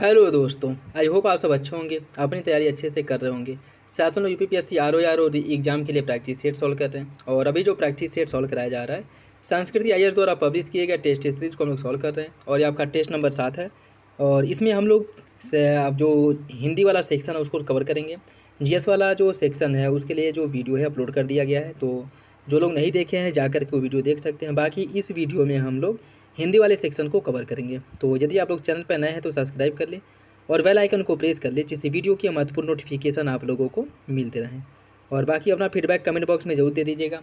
Hello दोस्तों, I hope आप सब अच्छे होंगे, अपनी तैयारी अच्छे से कर रहे होंगे। साथ में लोग यूपीपीएससी आर एग्जाम के लिए प्रैक्टिस सेट सॉल्व कर रहे हैं। और अभी जो प्रैक्टिस सेट सॉल्व कराया जा रहा है संस्कृति आईएएस द्वारा पब्लिश किए गए टेस्ट सीरीज को हम लोग सॉल्व कर रहे हैं। और ये आपका टेस्ट नंबर 7 है। और इसमें हम लोग अब जो हिंदी वाला सेक्शन है उसको कवर करेंगे। जीएस वाला जो सेक्शन है उसके लिए जो वीडियो है अपलोड कर दिया गया है, तो जो लोग नहीं देखे हैं जाकर के वो वीडियो देख सकते हैं। बाकी इस वीडियो में हम लोग हिंदी वाले सेक्शन को कवर करेंगे। तो यदि आप लोग चैनल पर नए हैं तो सब्सक्राइब कर लें और बेल आइकन को प्रेस कर ले, जिससे वीडियो की महत्वपूर्ण नोटिफिकेशन आप लोगों को मिलते रहें। और बाकी अपना फीडबैक कमेंट बॉक्स में जरूर दे दीजिएगा।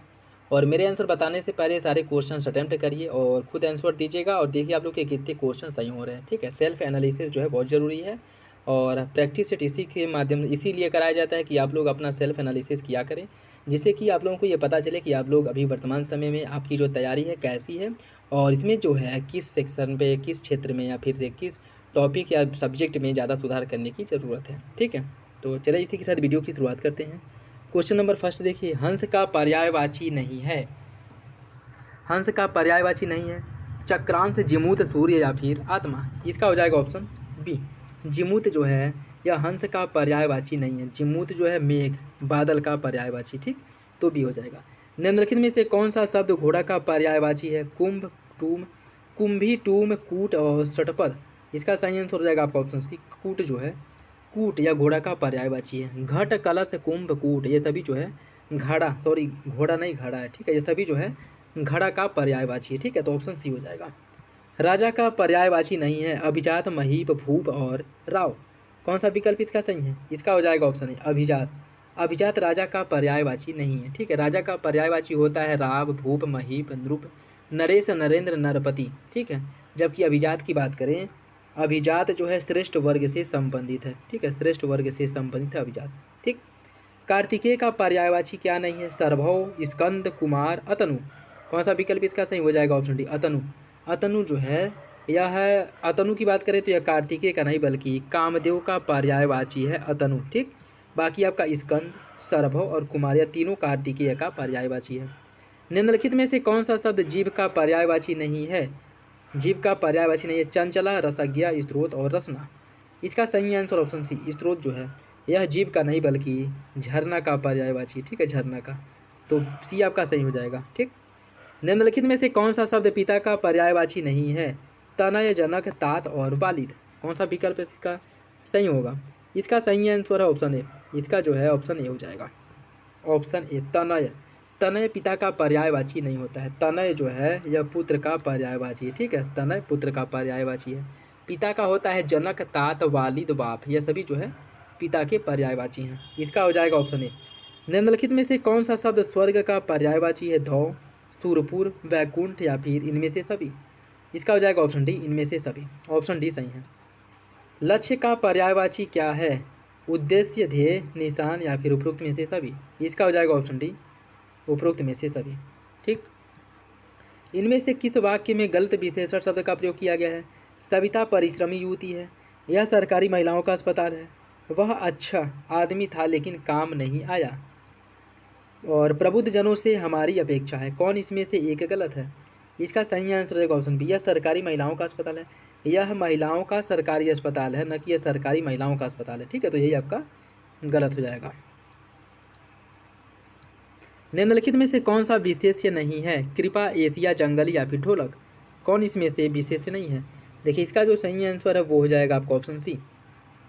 और मेरे आंसर बताने से पहले सारे क्वेश्चन अटैम्प्ट करिए और खुद आंसर दीजिएगा और देखिए आप लोग के कितने क्वेश्चन सही हो रहे हैं। ठीक है, सेल्फ एनालिसिस जो है बहुत ज़रूरी है। और प्रैक्टिस सेट इसी के माध्यम से इसीलिए कराया जाता है कि आप लोग अपना सेल्फ एनालिसिस किया करें, जिससे कि आप लोगों को ये पता चले कि आप लोग अभी वर्तमान समय में आपकी जो तैयारी है कैसी है और इसमें जो है किस सेक्शन पे, किस क्षेत्र में या फिर से किस टॉपिक या सब्जेक्ट में ज़्यादा सुधार करने की ज़रूरत है। ठीक है, तो चलिए इसी के साथ वीडियो की शुरुआत करते हैं। क्वेश्चन नंबर फर्स्ट देखिए, हंस का पर्यायवाची नहीं है। हंस का पर्यायवाची नहीं है चक्रांश, जिमूत, सूर्य या फिर आत्मा। इसका हो जाएगा ऑप्शन बी। जिमूत जो है यह हंस का पर्यायवाची नहीं है। जिमूत जो है मेघ, बादल का पर्यायवाची। ठीक, तो बी हो जाएगा। निम्नलिखित में से कौन सा शब्द घोड़ा का पर्यायवाची है? कुंभ, टूम, कुंभी, टूम, कूट और षटपद। इसका सही आंसर हो जाएगा आपका ऑप्शन सी। कूट जो है, कूट या घोड़ा का पर्यायवाची है। घट, कलश, कुंभ, कूट ये सभी जो है घड़ा, सॉरी घोड़ा नहीं घड़ा है। ठीक है, ये सभी जो है घड़ा का पर्यायवाची है। ठीक है, तो ऑप्शन सी हो जाएगा। राजा का पर्यायवाची नहीं है अभिजात, महीप, भूप और राव। कौन सा विकल्प इसका सही है? इसका हो जाएगा ऑप्शन ए अभिजात। अभिजात राजा का पर्यायवाची नहीं है। ठीक है, राजा का पर्यायवाची होता है राव, भूप, महीप, नृप, नरेश, नरेंद्र, नरपति। ठीक है, जबकि अभिजात की बात करें, अभिजात जो है श्रेष्ठ वर्ग से संबंधित है। ठीक है, श्रेष्ठ वर्ग से संबंधित है अभिजात। ठीक, कार्तिकेय का पर्यायवाची क्या नहीं है? सर्भव, स्कंद, कुमार, अतनु। कौन सा विकल्प इसका सही हो जाएगा? ऑप्शन डी अतनु। अतनु जो है यह है, अतनु की बात करें तो यह कार्तिकेय का नहीं बल्कि कामदेव का पर्यायवाची है अतनु। ठीक, बाकी आपका स्कंद, सर्भव और कुमार यह तीनों कार्तिकेय का पर्यायवाची है। निम्नलिखित में से कौन सा शब्द जीव का पर्यायवाची नहीं है? जीव का पर्यायवाची नहीं है चंचला, रसज्ञा, स्रोत और रसना। इसका सही आंसर ऑप्शन सी। स्रोत जो है यह जीव का नहीं बल्कि झरना का पर्यायवाची। ठीक है, झरना का, तो सी आपका सही हो जाएगा। ठीक, निम्नलिखित में से कौन सा शब्द पिता का पर्यायवाची नहीं है? तनय, जनक, तात और वालिद। कौन सा विकल्प इसका सही होगा? इसका सही आंसर है ऑप्शन ए। इसका जो है ऑप्शन ए हो जाएगा। ऑप्शन ए तनय। तनय पिता का पर्यायवाची नहीं होता है। तनय जो है यह पुत्र का पर्यायवाची है। ठीक है, तनय पुत्र का पर्यायवाची है। पिता का होता है जनक, तात, वालिद, बाप, यह सभी जो है पिता के पर्यायवाची हैं। इसका हो जाएगा ऑप्शन ए। निम्नलिखित में से कौन सा शब्द स्वर्ग का पर्यायवाची है? धौ, सूरपुर, वैकुंठ या फिर इनमें से सभी। इसका हो जाएगा ऑप्शन डी इनमें से सभी। ऑप्शन डी सही है। लक्ष्य का पर्यायवाची क्या है? उद्देश्य, ध्येय, निशान या फिर उपरोक्त में से सभी। इसका हो जाएगा ऑप्शन डी उपरोक्त में से सभी। ठीक, इनमें से किस वाक्य में गलत विशेषण शब्द का प्रयोग किया गया है? सविता परिश्रमी युवती है, यह सरकारी महिलाओं का अस्पताल है, वह अच्छा आदमी था लेकिन काम नहीं आया, और प्रबुद्ध जनों से हमारी अपेक्षा है। कौन इसमें से एक गलत है? इसका सही आंसर है ऑप्शन बी। यह सरकारी महिलाओं का अस्पताल है। यह महिलाओं का सरकारी अस्पताल है, न कि यह सरकारी महिलाओं का अस्पताल है। ठीक है, तो यही आपका गलत हो जाएगा। निम्नलिखित में से कौन सा विशेष्य नहीं है? कृपा, एशिया, जंगली या फिर ढोलक। कौन इसमें से विशेष्य नहीं है? देखिए इसका जो सही आंसर है वो हो जाएगा आपका ऑप्शन सी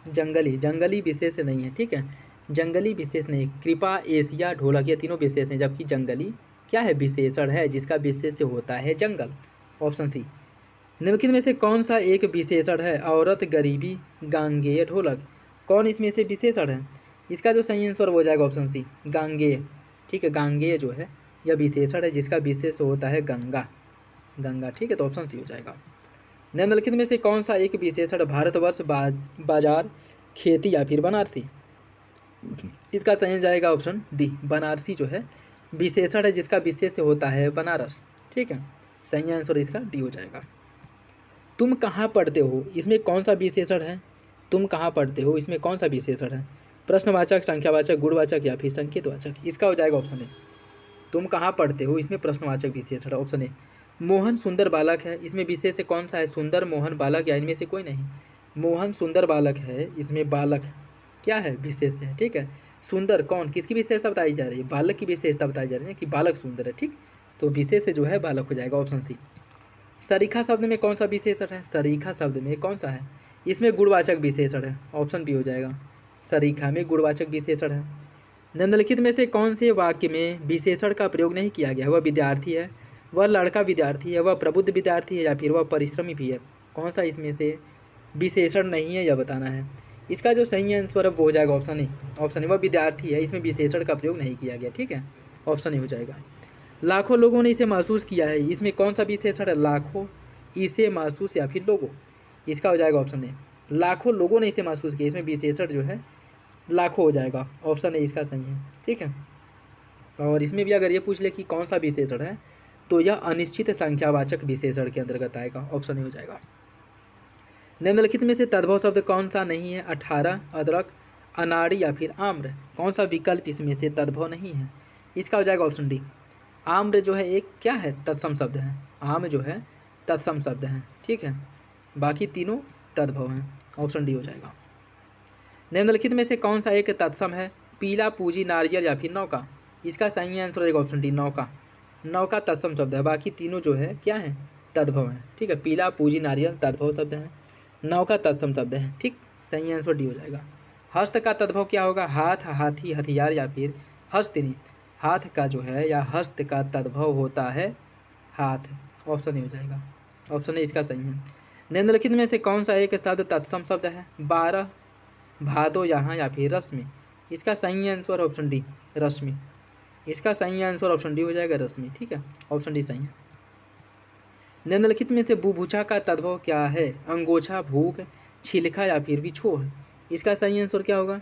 जंगली। जंगली विशेष नहीं है। ठीक है, जंगली विशेष नहीं। कृपा, एशिया, ढोलक ये तीनों विशेष हैं, जबकि जंगली क्या है? विशेषण है जिसका विशेष्य होता है जंगल। Option C. निम्नलिखित में से कौन सा एक विशेषण है? औरत, गरीबी, गांगेय, ढोलक। कौन इसमें से विशेषण है? इसका जो सही आंसर हो जाएगा ऑप्शन सी गांगेय। ठीक है, गांगेय जो है यह विशेषण है जिसका विशेष होता है गंगा। गंगा। ठीक है, तो ऑप्शन सी हो जाएगा। निम्नलिखित में से कौन सा एक विशेषण भारतवर्ष, बाजार, खेती या फिर बनारसी। इसका सही हो जाएगा ऑप्शन डी बनारसी जो है विशेषण है जिसका विशेष्य होता है बनारस। ठीक है, सही आंसर इसका डी हो जाएगा। तुम कहाँ पढ़ते हो, इसमें कौन सा विशेषण है? तुम कहाँ पढ़ते हो, इसमें कौन सा विशेषण है? प्रश्नवाचक, संख्यावाचक, गुणवाचक या फिर संकेतवाचक। इसका हो जाएगा ऑप्शन ए। तुम कहाँ पढ़ते हो इसमें प्रश्नवाचक विशेषण, ऑप्शन ए। मोहन सुंदर बालक है, इसमें विशेष कौन सा है? सुंदर, मोहन, बालक या इनमें से कोई नहीं। मोहन सुंदर बालक है, इसमें बालक क्या है, विशेष है, ठीक है। सुंदर कौन, किसकी विशेषता बताई जा रही है, बालक की विशेषता बताई जा रही है कि बालक सुंदर है, ठीक। तो विशेष जो है बालक हो जाएगा, ऑप्शन सी। सरीखा शब्द में कौन सा विशेषण है, सरीखा शब्द में कौन सा है, इसमें गुणवाचक विशेषण है, ऑप्शन बी हो जाएगा। सरीखा में गुणवाचक विशेषण है। निम्नलिखित में से कौन से वाक्य में विशेषण का प्रयोग नहीं किया गया, वह विद्यार्थी है, वह लड़का विद्यार्थी है, वह प्रबुद्ध विद्यार्थी है, या फिर वह परिश्रमी भी है। कौन सा इसमें से विशेषण नहीं है यह बताना है। इसका जो सही आंसर है वो हो जाएगा ऑप्शन ए। ऑप्शन ए, वह विद्यार्थी है, इसमें विशेषण का प्रयोग नहीं किया गया, ठीक है, ऑप्शन ए हो जाएगा। लाखों लोगों ने इसे महसूस किया है, इसमें कौन सा विशेषण है, लाखों, इसे महसूस या फिर लोगों, इसका हो जाएगा ऑप्शन ए। लाखों लोगों ने इसे महसूस किया, इसमें विशेषण जो है लाखों हो जाएगा, ऑप्शन ए इसका सही है, ठीक है। और इसमें भी अगर ये पूछ ले कि कौन सा विशेषण है, तो यह अनिश्चित संख्यावाचक विशेषण के अंतर्गत आएगा, ऑप्शन ए हो जाएगा। निम्नलिखित में से तद्भव शब्द कौन सा नहीं है, 18, अदरक, अनाड़ी या फिर आम्र। कौन सा विकल्प इसमें से तद्भव नहीं है, इसका हो जाएगा ऑप्शन डी। आम्र जो है एक क्या है, तत्सम शब्द है, आम जो है तत्सम शब्द है, ठीक है, बाकी तीनों तद्भव हैं, ऑप्शन डी हो जाएगा। निम्नलिखित में से कौन सा एक तत्सम है, पीला, पूजी, नारियल या फिर नौका। इसका सही आंसर हो जाएगा ऑप्शन डी, नौका। नौका तत्सम शब्द है, बाकी तीनों जो है क्या है, तद्भव है, ठीक है। पीला, पूजी, नारियल तद्भव शब्द है, नौका तत्सम शब्द है, ठीक, सही आंसर डी हो जाएगा। हस्त का तद्भव क्या होगा, हाथ, हाथी, हथियार या फिर हस्तिनी। हाथ का जो है या हस्त का तद्भव होता है हाथ, ऑप्शन ए हो जाएगा, ऑप्शन ए इसका सही है। निम्नलिखित में से कौन सा एक शब्द तत्सम शब्द है, 12, भादो, यहाँ या फिर रश्मि। इसका सही आंसर ऑप्शन डी, रश्मि। इसका सही आंसर ऑप्शन डी हो जाएगा, रश्मि, ठीक है, ऑप्शन डी सही है। निम्नलिखित में से बुभुक्षा का तद्भव क्या है, अंगोछा, भूख, छिलका या फिर विछोह। इसका सही आंसर क्या होगा,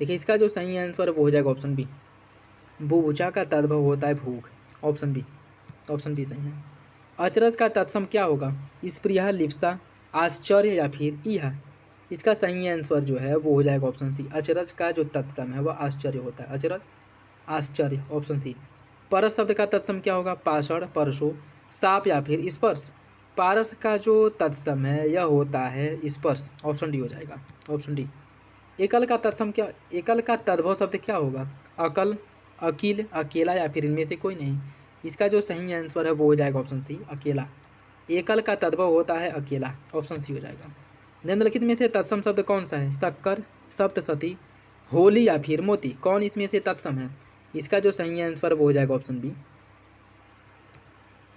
देखिए इसका जो सही आंसर है वो हो जाएगा ऑप्शन बी, बुभुक्षा का तद्भव होता है भूख, ऑप्शन बी, ऑप्शन बी सही है। अचरज का तत्सम क्या होगा, स्पृहा, लिप्सा, आश्चर्य या फिर इहा। इसका सही आंसर जो है वो हो जाएगा ऑप्शन सी, अचरज का जो तत्सम है वह आश्चर्य होता है, अचरज आश्चर्य, ऑप्शन सी। परस शब्द का तत्सम क्या होगा, पाषाण, परशो, साप या फिर स्पर्श। पारस का जो तत्सम है यह होता है स्पर्श, ऑप्शन डी हो जाएगा, ऑप्शन डी। एकल का तत्सम क्या, एकल का तद्भव शब्द क्या होगा, अकल, अकील, अकेला या फिर इनमें से कोई नहीं। इसका जो सही आंसर है वो हो जाएगा ऑप्शन सी, अकेला। एकल का तद्भव होता है अकेला, ऑप्शन सी हो जाएगा। निम्नलिखित में से तत्सम शब्द कौन सा है, शक्कर, सप्तसती, होली या फिर मोती। कौन इसमें से तत्सम है, इसका जो सही आंसर वो हो जाएगा option B,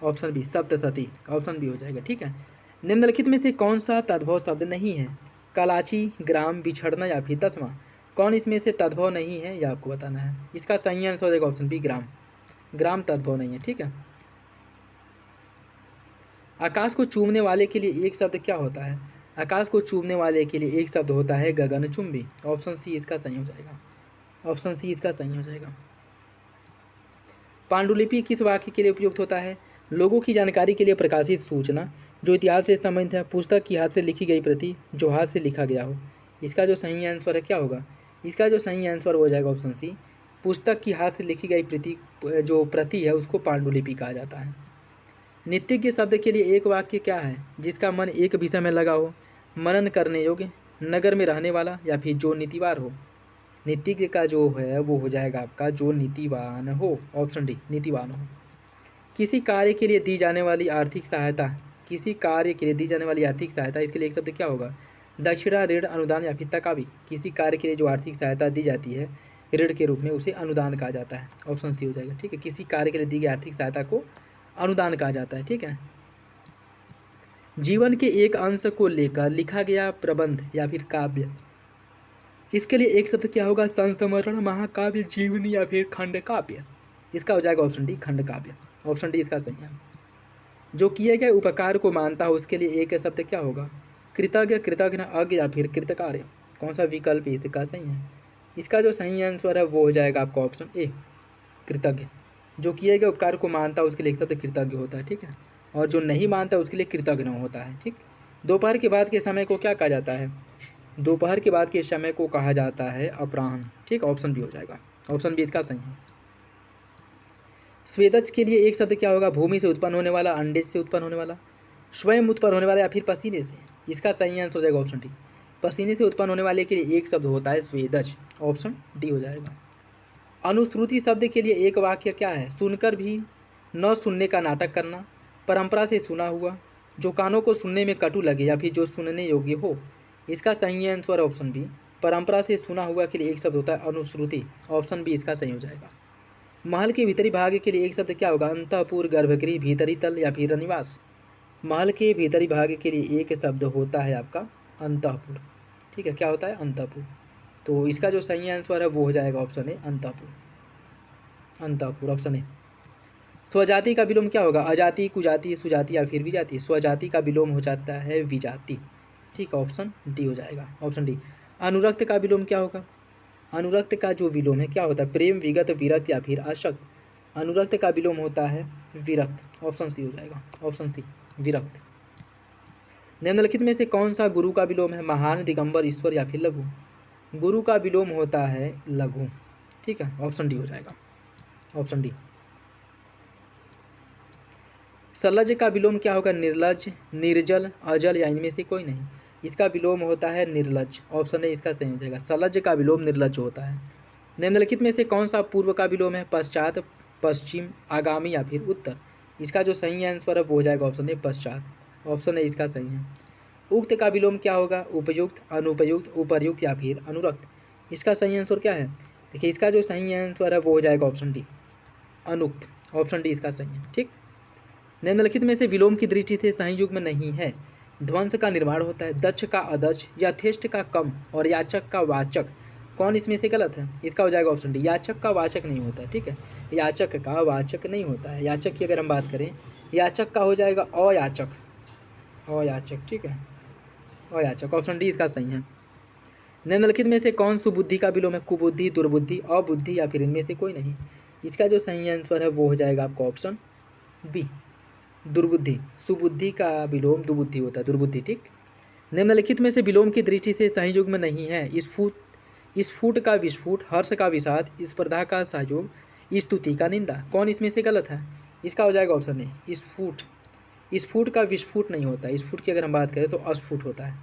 option B, Saptashati, option B हो जाएगा, ठीक है। निम्नलिखित में से कौन सा तद्भव शब्द नहीं है, कलाची, ग्राम, बिछड़ना या फिर तस्मा। कौन इसमें से तद्भव नहीं है यह आपको बताना है। इसका सही आंसर हो जाएगा ऑप्शन बी, ग्राम। ग्राम तद्भव नहीं है, ठीक है। आकाश को चूमने वाले के लिए एक शब्द क्या होता है, आकाश को चूमने वाले के लिए एक शब्द होता है गगनचुंबी, ऑप्शन सी इसका सही हो जाएगा, ऑप्शन सी इसका सही हो जाएगा। पांडुलिपि किस वाक्य के लिए उपयुक्त होता है, लोगों की जानकारी के लिए प्रकाशित सूचना जो इतिहास से संबंधित है, पुस्तक की हाथ से लिखी गई प्रति जो हाथ से लिखा गया हो। इसका जो सही आंसर है क्या होगा, इसका जो सही आंसर हो जाएगा ऑप्शन सी, पुस्तक की हाथ से लिखी गई जो प्रति है उसको पांडुलिपि कहा जाता है। नित्यज्ञ शब्द के लिए एक वाक्य क्या है, जिसका मन एक विषय में लगा हो, मनन करने योग्य, नगर में रहने वाला या फिर जो नीतिवान हो। नित्यज्ञ का जो है वो हो जाएगा आपका जो नीतिवान हो, ऑप्शन डी, नीतिवान हो। किसी कार्य के लिए दी जाने वाली आर्थिक सहायता, किसी कार्य के लिए दी जाने वाली आर्थिक सहायता, इसके लिए एक शब्द क्या होगा, दक्षिणा, ऋण, अनुदान या फिर तकावी। किसी कार्य के लिए जो आर्थिक सहायता दी जाती है ऋण के रूप में उसे अनुदान कहा जाता है, ऑप्शन सी हो जाएगा, ठीक है। किसी कार्य के लिए दी गई आर्थिक सहायता को अनुदान कहा जाता है, ठीक है। जीवन के एक अंश को लेकर लिखा गया प्रबंध या फिर काव्य, इसके लिए एक शब्द क्या होगा, संस्मरण, महाकाव्य, जीवनी या फिर खंड काव्य। इसका हो जाएगा ऑप्शन डी, खंड काव्य, ऑप्शन डी इसका सही है। जो किए गए उपकार को मानता हो उसके लिए एक शब्द क्या होगा, कृतज्ञ, कृतज्ञ, अज्ञ या फिर कृतकार्य। कौन सा विकल्प इसका सही है, इसका जो सही आंसर है वो हो जाएगा आपका ऑप्शन ए, कृतज्ञ। जो किए गए उपकार को मानता है उसके लिए एक शब्द कृतज्ञ होता है, ठीक है, और जो नहीं मानता उसके लिए कृतज्ञ होता है, ठीक। दोपहर के बाद के समय को क्या कहा जाता है, दोपहर के बाद के समय को कहा जाता है अपराह्न, ठीक, ऑप्शन बी हो जाएगा, ऑप्शन बी इसका सही है। स्वेदज के लिए एक शब्द क्या होगा, भूमि से उत्पन्न होने वाला, अंडे से उत्पन्न होने वाला, स्वयं उत्पन्न होने वाला या फिर पसीने से। इसका सही आंसर हो जाएगा ऑप्शन डी, पसीने से उत्पन्न होने वाले के लिए एक शब्द होता है स्वेदज, ऑप्शन डी हो जाएगा। अनुश्रुति शब्द के लिए एक वाक्य क्या है? सुनकर भी न सुनने का नाटक करना, परंपरा से सुना हुआ, जो कानों को सुनने में कटु लगे या फिर जो सुनने योग्य हो। इसका सही आंसर ऑप्शन बी, परंपरा से सुना हुआ के लिए एक शब्द होता है अनुश्रुति, ऑप्शन बी इसका सही हो जाएगा। महल के भीतरी भाग के लिए एक शब्द क्या होगा? अंतःपुर, गर्भगृह, भीतरी तल या फिर निवास। महल के भीतरी भाग के लिए एक शब्द होता है आपका अंतःपुर, ठीक है, क्या होता है? अंतःपुर। तो इसका जो सही आंसर है वो हो जाएगा ऑप्शन ए अंतःपुर, अंतःपुर ऑप्शन ए। स्वजाति का विलोम क्या होगा? अजाति, कुजाति, सुजाति या फिर विजाति। स्वजाति का विलोम हो जाता है विजाति, ठीक है, ऑप्शन डी हो जाएगा, ऑप्शन डी। अनुरक्त का विलोम क्या होगा? अनुरक्त का जो विलोम है क्या होता है? प्रेम, विगत, विरक्त या फिर आसक्त। अनुरक्त का विलोम होता है विरक्त, ऑप्शन सी हो जाएगा, ऑप्शन सी विरक्त। निम्नलिखित में से कौन सा गुरु का विलोम है? महान, दिगंबर, ईश्वर या फिर लघु। गुरु का विलोम होता है लघु, ठीक है, ऑप्शन डी हो जाएगा, ऑप्शन डी। सलज का विलोम क्या होगा? निर्लज, निर्जल, अजल या इनमें से कोई नहीं। इसका विलोम होता है निर्लज, ऑप्शन ए इसका सही हो जाएगा। सलज का विलोम निर्लज होता है। निम्नलिखित में से कौन सा पूर्व का विलोम है? पश्चात, पश्चिम, आगामी या फिर उत्तर। इसका जो सही आंसर है वो हो जाएगा ऑप्शन ए पश्चात, ऑप्शन ए इसका सही है। उक्त का विलोम क्या होगा? उपयुक्त, अनुपयुक्त, उपर्युक्त या फिर अनुरक्त। इसका सही आंसर क्या है? देखिए इसका जो सही आंसर है वो हो जाएगा ऑप्शन डी अनुक्त, ऑप्शन डी इसका सही है, ठीक। निम्नलिखित में से विलोम की दृष्टि से सही युग्म नहीं है। ध्वंस का निर्माण होता है, दक्ष का अदक्ष, यथेष्ट का कम और याचक का वाचक। कौन इसमें से गलत है? इसका हो जाएगा ऑप्शन डी, याचक का वाचक नहीं होता है, ठीक है, याचक का वाचक नहीं होता है। याचक की अगर हम बात करें, याचक का हो जाएगा अयाचक, अयाचक, ठीक है, अयाचक, ऑप्शन डी इसका सही है। निम्नलिखित में से कौन सुबुद्धि का विलोम है? कुबुद्धि, दुर्बुद्धि, अबुद्धि या फिर इनमें से कोई नहीं। इसका जो सही आंसर है वो हो जाएगा आपका ऑप्शन बी दुर्बुद्धि। सुबुद्धि का विलोम दुबुद्धि होता है, दुर्बुद्धि, ठीक। निम्नलिखित में से विलोम की दृष्टि से सही युग्म नहीं है। स्फुट का विस्फुट, हर्ष का विषाद, स्पर्धा का सहयोग, स्तुति का निंदा। कौन इसमें से गलत है? इसका हो जाएगा ऑप्शन ए स्फुट। स्फुट का विस्फुट नहीं होता है। स्फुट की अगर हम बात करें तो अस्फुट होता है,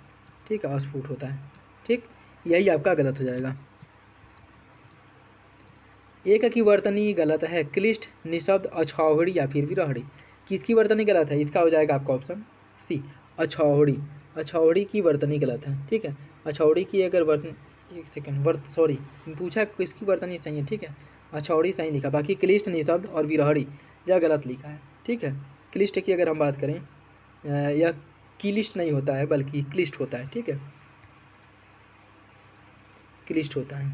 ठीक है, अस्फुट होता है, ठीक, यही आपका गलत हो जाएगा। एक की वर्तनी गलत है, क्लिष्ट, निशब्द, अछौहड़ी या फिर विरहड़ी। किसकी वर्तनी गलत है? इसका हो जाएगा आपका ऑप्शन सी अछौहड़ी। अछौहड़ी की वर्तनी गलत है, ठीक है। अछौहड़ी की अगर वर्तन, एक सेकेंड, सॉरी पूछा किसकी वर्तनी सही है, ठीक है, अछौहड़ी सही लिखा, बाकी क्लिष्ट, निशब्द और विरहड़ी यह गलत लिखा है, ठीक है। क्लिष्ट की अगर हम बात करें, यह क्लिष्ट नहीं होता है बल्कि क्लिष्ट होता है, ठीक है, क्लिष्ट होता है,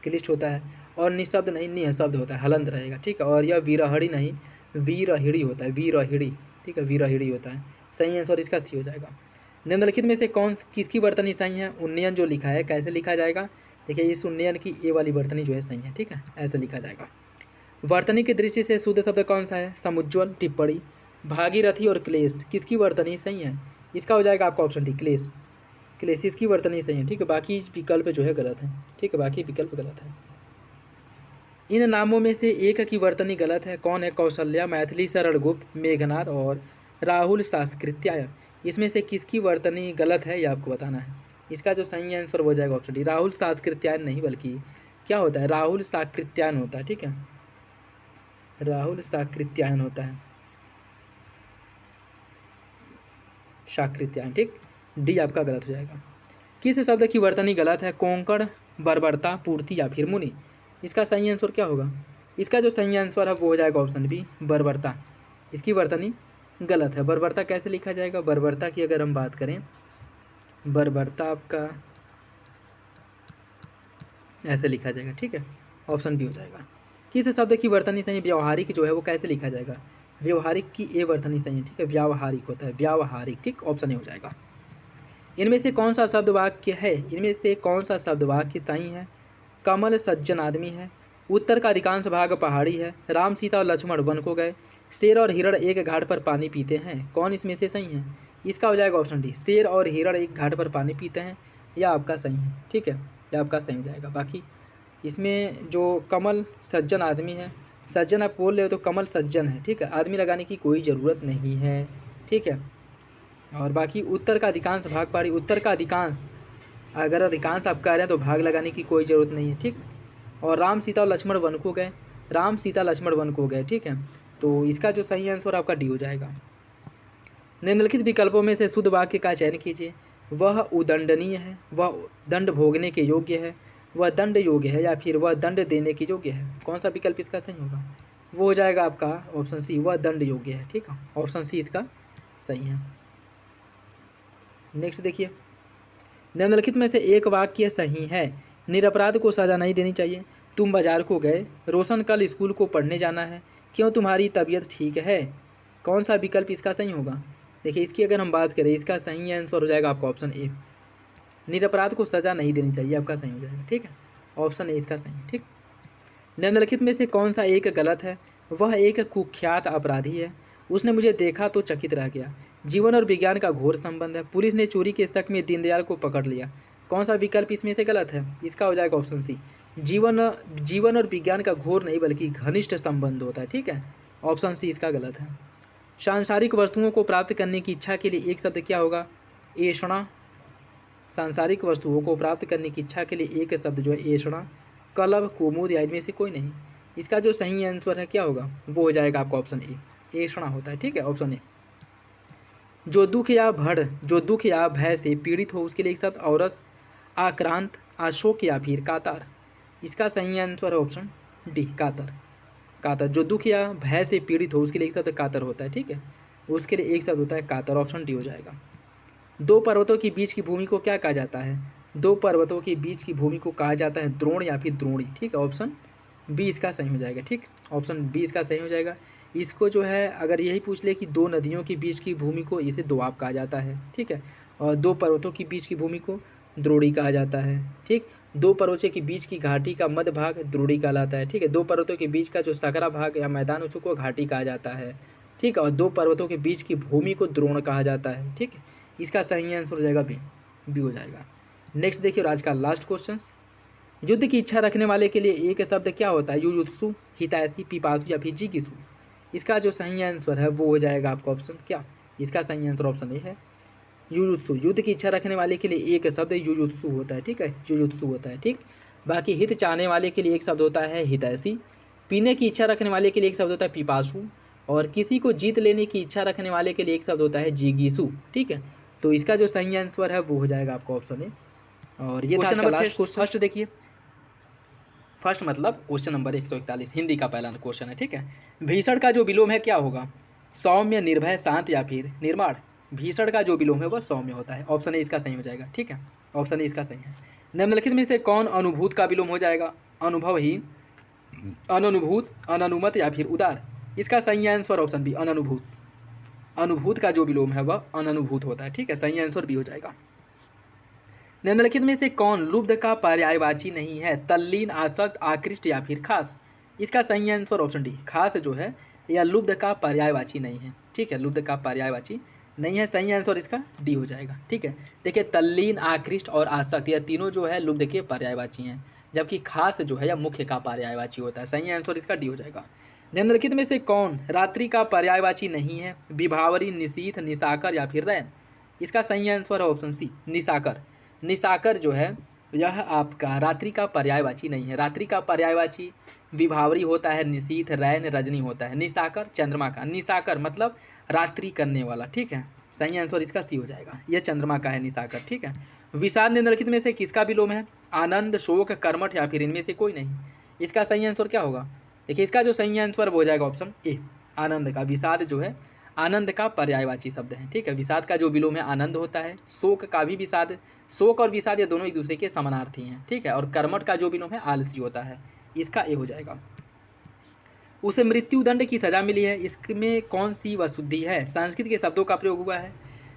क्लिष्ट होता है। और निशब्द नहीं, निःशब्द होता है, हलंत रहेगा, ठीक है। और यह विरहड़ी नहीं, वीरहिड़ी होता है, वीरहिड़ी, ठीक है, वीरहिड़ी होता है। सही आंसर इसका सी हो जाएगा। निम्नलिखित में से कौन किसकी वर्तनी सही है? उन्नयन जो लिखा है कैसे लिखा जाएगा? देखिए इस उन्नयन की ए वाली वर्तनी जो है सही है, ठीक है, ऐसे लिखा जाएगा। वर्तनी की दृष्टि से शुद्ध शब्द कौन सा है? समुज्ज्वल, टिप्पणी, भागीरथी और क्लेश। किसकी वर्तनी सही है? इसका हो जाएगा आपका ऑप्शन डी क्लेश, क्लेश इसकी वर्तनी सही है, ठीक है, बाकी विकल्प जो है गलत है, ठीक है, बाकी विकल्प गलत है। इन नामों में से एक की वर्तनी गलत है। कौन है? कौशल्या, मैथिली शरण गुप्त, मेघनाथ और राहुल सांस्कृत्यायन। इसमें से किसकी वर्तनी गलत है ये आपको बताना है। इसका जो सही आंसर हो जाएगा ऑप्शन डी राहुल सांस्कृत्यायन नहीं बल्कि क्या होता है? राहुल सांकृत्यायन होता है, ठीक है, राहुल सांकृत्यायन होता है, सांकृत्यायन, ठीक, डी आपका गलत हो जाएगा। किस शब्द की वर्तनी गलत है? कोंकण, बर्बरता, पूर्ति या फिर मुनि। इसका सही आंसर क्या होगा? इसका जो सही आंसर है वो हो जाएगा ऑप्शन बी बर्बरता। इसकी वर्तनी गलत है। बर्बरता कैसे लिखा जाएगा? बर्बरता की अगर हम बात करें, बर्बरता आपका ऐसे लिखा जाएगा, ठीक है, ऑप्शन बी हो जाएगा। किस शब्द की वर्तनी सही? व्यावहारिक जो है वो कैसे लिखा जाएगा? व्यवहारिक की ए वर्तनी सही है, ठीक है, व्यावहारिक होता है, व्यावहारिक, ठीक, ऑप्शन ए हो जाएगा। इनमें से कौन सा शब्द वाक्य है? इनमें से कौन सा शब्द वाक्य सही है? कमल सज्जन आदमी है, उत्तर का अधिकांश भाग पहाड़ी है, राम, सीता और लक्ष्मण वन को गए, शेर और हिरण एक घाट पर पानी पीते हैं। कौन इसमें से सही है? इसका हो जाएगा ऑप्शन डी शेर और हिरण एक घाट पर पानी पीते हैं, यह आपका सही है, ठीक है, यह आपका सही हो जाएगा। बाकी इसमें जो कमल सज्जन आदमी है, सज्जन आप बोल रहे हो तो कमल सज्जन है, ठीक है, आदमी लगाने की कोई ज़रूरत नहीं है, ठीक है। और बाकी उत्तर का अधिकांश भाग पहाड़ी, उत्तर का अधिकांश, अगर अधिकांश आप कह रहे हैं तो भाग लगाने की कोई ज़रूरत नहीं है, ठीक। और राम सीता और लक्ष्मण वन को गए, राम सीता लक्ष्मण वन को गए, ठीक है। तो इसका जो सही आंसर आपका डी हो जाएगा। निम्नलिखित विकल्पों में से शुद्ध वाक्य का चयन कीजिए। वह उदंडनीय है, वह दंड भोगने के योग्य है, वह दंड योग्य है, या फिर वह दंड देने के योग्य है। कौन सा विकल्प इसका सही होगा? वो हो जाएगा आपका ऑप्शन सी, वह दंड योग्य है, ठीक है। ऑप्शन सी इसका सही है। नेक्स्ट देखिए, निम्नलिखित में से एक वाक्य सही है। निरपराध को सजा नहीं देनी चाहिए। तुम बाजार को गए, रोशन कल स्कूल को पढ़ने जाना है, क्यों तुम्हारी तबीयत ठीक है। कौन सा विकल्प इसका सही होगा? देखिए, इसकी अगर हम बात करें, इसका सही आंसर हो जाएगा आपका ऑप्शन ए, निरपराध को सजा नहीं देनी चाहिए, आपका सही हो जाएगा, ठीक है। ऑप्शन ए इसका सही, ठीक। निम्नलिखित में से कौन सा एक गलत है? वह एक कुख्यात अपराधी है, उसने मुझे देखा तो चकित रह गया। जीवन और विज्ञान का घोर संबंध है, पुलिस ने चोरी के शक में दीनदयाल को पकड़ लिया। कौन सा विकल्प इसमें से गलत है? इसका हो जाएगा ऑप्शन सी, जीवन और विज्ञान का घोर नहीं बल्कि घनिष्ठ संबंध होता है, ठीक है। ऑप्शन सी इसका गलत है। सांसारिक वस्तुओं को प्राप्त करने की इच्छा के लिए एक शब्द क्या होगा? ऐषणा। सांसारिक वस्तुओं को प्राप्त करने की इच्छा के लिए एक शब्द जो है ऐषणा, कलह, कुमुद या इनमें से कोई नहीं। इसका जो सही आंसर है क्या होगा? वो हो जाएगा आपका ऑप्शन ए, ऐषणा होता है, ठीक है। Option A. जो दुख या भय से पीड़ित हो उसके लिए एक शब्द औरस, आक्रांत, अशोक या फिर कातर। इसका सही आंसर है ऑप्शन डी, कातर। कातर, जो दुख या भय से पीड़ित हो उसके लिए एक शब्द कातर होता है, ठीक है। उसके लिए एक शब्द होता है कातर। ऑप्शन डी हो जाएगा। दो पर्वतों के बीच की भूमि को क्या कहा जाता है? दो पर्वतों के बीच की भूमि को कहा जाता है द्रोण या फिर द्रोणी, ठीक है। ऑप्शन बी इसका सही हो जाएगा, ठीक। ऑप्शन बी इसका सही हो जाएगा। इसको जो है अगर यही पूछ ले कि दो नदियों के बीच की भूमि को, इसे दोआब कहा जाता है, ठीक है। और दो पर्वतों के बीच की भूमि को द्रोणी कहा जाता है, ठीक। दो पर्वतों के बीच की घाटी का मध्य भाग द्रोणी कहलाता है, ठीक है। दो पर्वतों के बीच का जो सकरा भाग या मैदान उसको घाटी कहा जाता है, ठीक है। और दो पर्वतों के बीच की भूमि को द्रोण कहा जाता है, ठीक है। इसका सही आंसर हो जाएगा बी, बी हो जाएगा। नेक्स्ट देखिए, और आज का लास्ट क्वेश्चन, युद्ध की इच्छा रखने वाले के लिए एक शब्द क्या होता है? युयुत्सु, हितैषी, पिपासु या फिर जिगीसु। इसका जो सही आंसर है वो हो जाएगा आपका ऑप्शन क्या? इसका सही आंसर ऑप्शन ए है, युयुत्सु। युद्ध की इच्छा रखने वाले के लिए एक शब्द युयुत्सु होता है, ठीक है। युयुत्सु होता है, ठीक। बाकी हित चाहने वाले के लिए एक शब्द होता है हितैषी, पीने की इच्छा रखने वाले के लिए एक शब्द होता है पिपासु, और किसी को जीत लेने की इच्छा रखने वाले के लिए एक शब्द होता है जिगीसु, ठीक है। तो इसका जो सही आंसर है वो हो जाएगा आपका ऑप्शन ए। और ये क्वेश्चन नंबर फर्स्ट देखिए, फर्स्ट मतलब क्वेश्चन नंबर 141 हिंदी का पहला क्वेश्चन है, ठीक है। भीषण का जो विलोम है क्या होगा? सौम्य, निर्भय, शांत या फिर निर्माण। भीषण का जो विलोम है वह सौम्य होता है। ऑप्शन ए इसका सही हो जाएगा, ठीक है। ऑप्शन ए इसका सही है। निम्नलिखित में से कौन अनुभूत का विलोम हो जाएगा? अनुभवहीन, अननुभूत, अननुमत या फिर उदार। इसका सही आंसर ऑप्शन बी, अननुभूत। अनुभूत का जो विलोम है वह अननुभूत होता है, ठीक है। सही आंसर बी हो जाएगा। निम्नलिखित में से कौन लुब्ध का पर्यायवाची नहीं है? तल्लीन, आसक्त, आकृष्ट या फिर खास। इसका सही आंसर ऑप्शन डी, खास जो है यह लुब्ध का पर्यायवाची नहीं है, ठीक है। लुब्ध का पर्यायवाची नहीं है, सही आंसर इसका डी हो जाएगा, ठीक है। देखिए, तल्लीन, आकृष्ट और आसक्त यह तीनों जो है लुब्ध के पर्यायवाची हैं, जबकि खास जो है यह मुख्य का पर्यायवाची होता है। सही आंसर इसका डी हो जाएगा। निम्नलिखित में से कौन रात्रि का पर्यायवाची नहीं है? विभावरी, निशीथ, निशाकर या फिर रैन। इसका सही आंसर है ऑप्शन सी, निशाकर। निशाकर जो है यह आपका रात्रि का पर्यायवाची नहीं है। रात्रि का पर्यायवाची विभावरी होता है, निशीथ, रैन, रजनी होता है। निशाकर चंद्रमा का, निशाकर मतलब रात्रि करने वाला, ठीक है। सही आंसर इसका सी हो जाएगा, यह चंद्रमा का है निशाकर, ठीक है। विषाद निम्नलिखित में से किसका विलोम है? आनंद, शोक, कर्मठ या फिर इनमें से कोई नहीं। इसका सही आंसर क्या होगा? देखिए, इसका जो सही आंसर वो हो जाएगा ऑप्शन ए, आनंद का। विषाद जो है आनंद का पर्यायवाची शब्द है, ठीक है। विषाद का जो विलोम है आनंद होता है। शोक का भी विषाद, शोक और विषाद ये दोनों एक दूसरे के समानार्थी हैं, ठीक है। और कर्मठ का जो विलोम है आलसी होता है। इसका ए हो जाएगा। उसे मृत्युदंड की सजा मिली है, इसमें कौन सी वसुद्धि है? संस्कृत के शब्दों का प्रयोग हुआ है,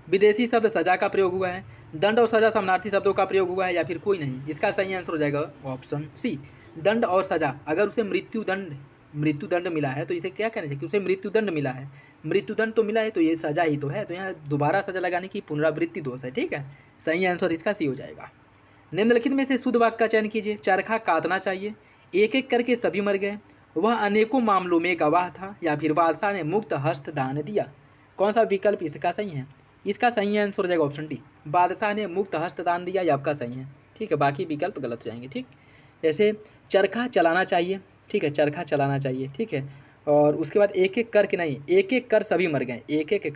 विदेशी शब्द सजा का प्रयोग हुआ है, दंड और सजा समानार्थी शब्दों का प्रयोग हुआ है या फिर कोई नहीं। इसका सही आंसर हो जाएगा ऑप्शन सी, दंड और सजा। अगर उसे मृत्युदंड मिला है तो इसे क्या कहना चाहिए कि उसे मृत्युदंड मिला है। मृत्युदंड तो मिला है तो ये सजा ही तो है, तो यहाँ दोबारा सजा लगाने की पुनरावृत्ति दोष है, ठीक है। सही आंसर इसका सी हो जाएगा। निम्नलिखित में से शुद्ध वाक्य का चयन कीजिए। चरखा काटना चाहिए, एक एक करके सभी मर गए, वह अनेकों मामलों में गवाह था, या फिर बादशाह ने मुक्त हस्त दान दिया। कौन सा विकल्प इसका सही है? इसका सही आंसर हो जाएगा ऑप्शन डी, बादशाह ने मुक्त हस्त दान दिया, ये आपका सही है। ठीक है, बाकी विकल्प गलत हो जाएंगे। ठीक, जैसे चरखा चलाना चाहिए, ठीक है, चरखा चलाना चाहिए, ठीक है। और उसके बाद एक एक करके नहीं, एक एक कर सभी मर गए, एक एक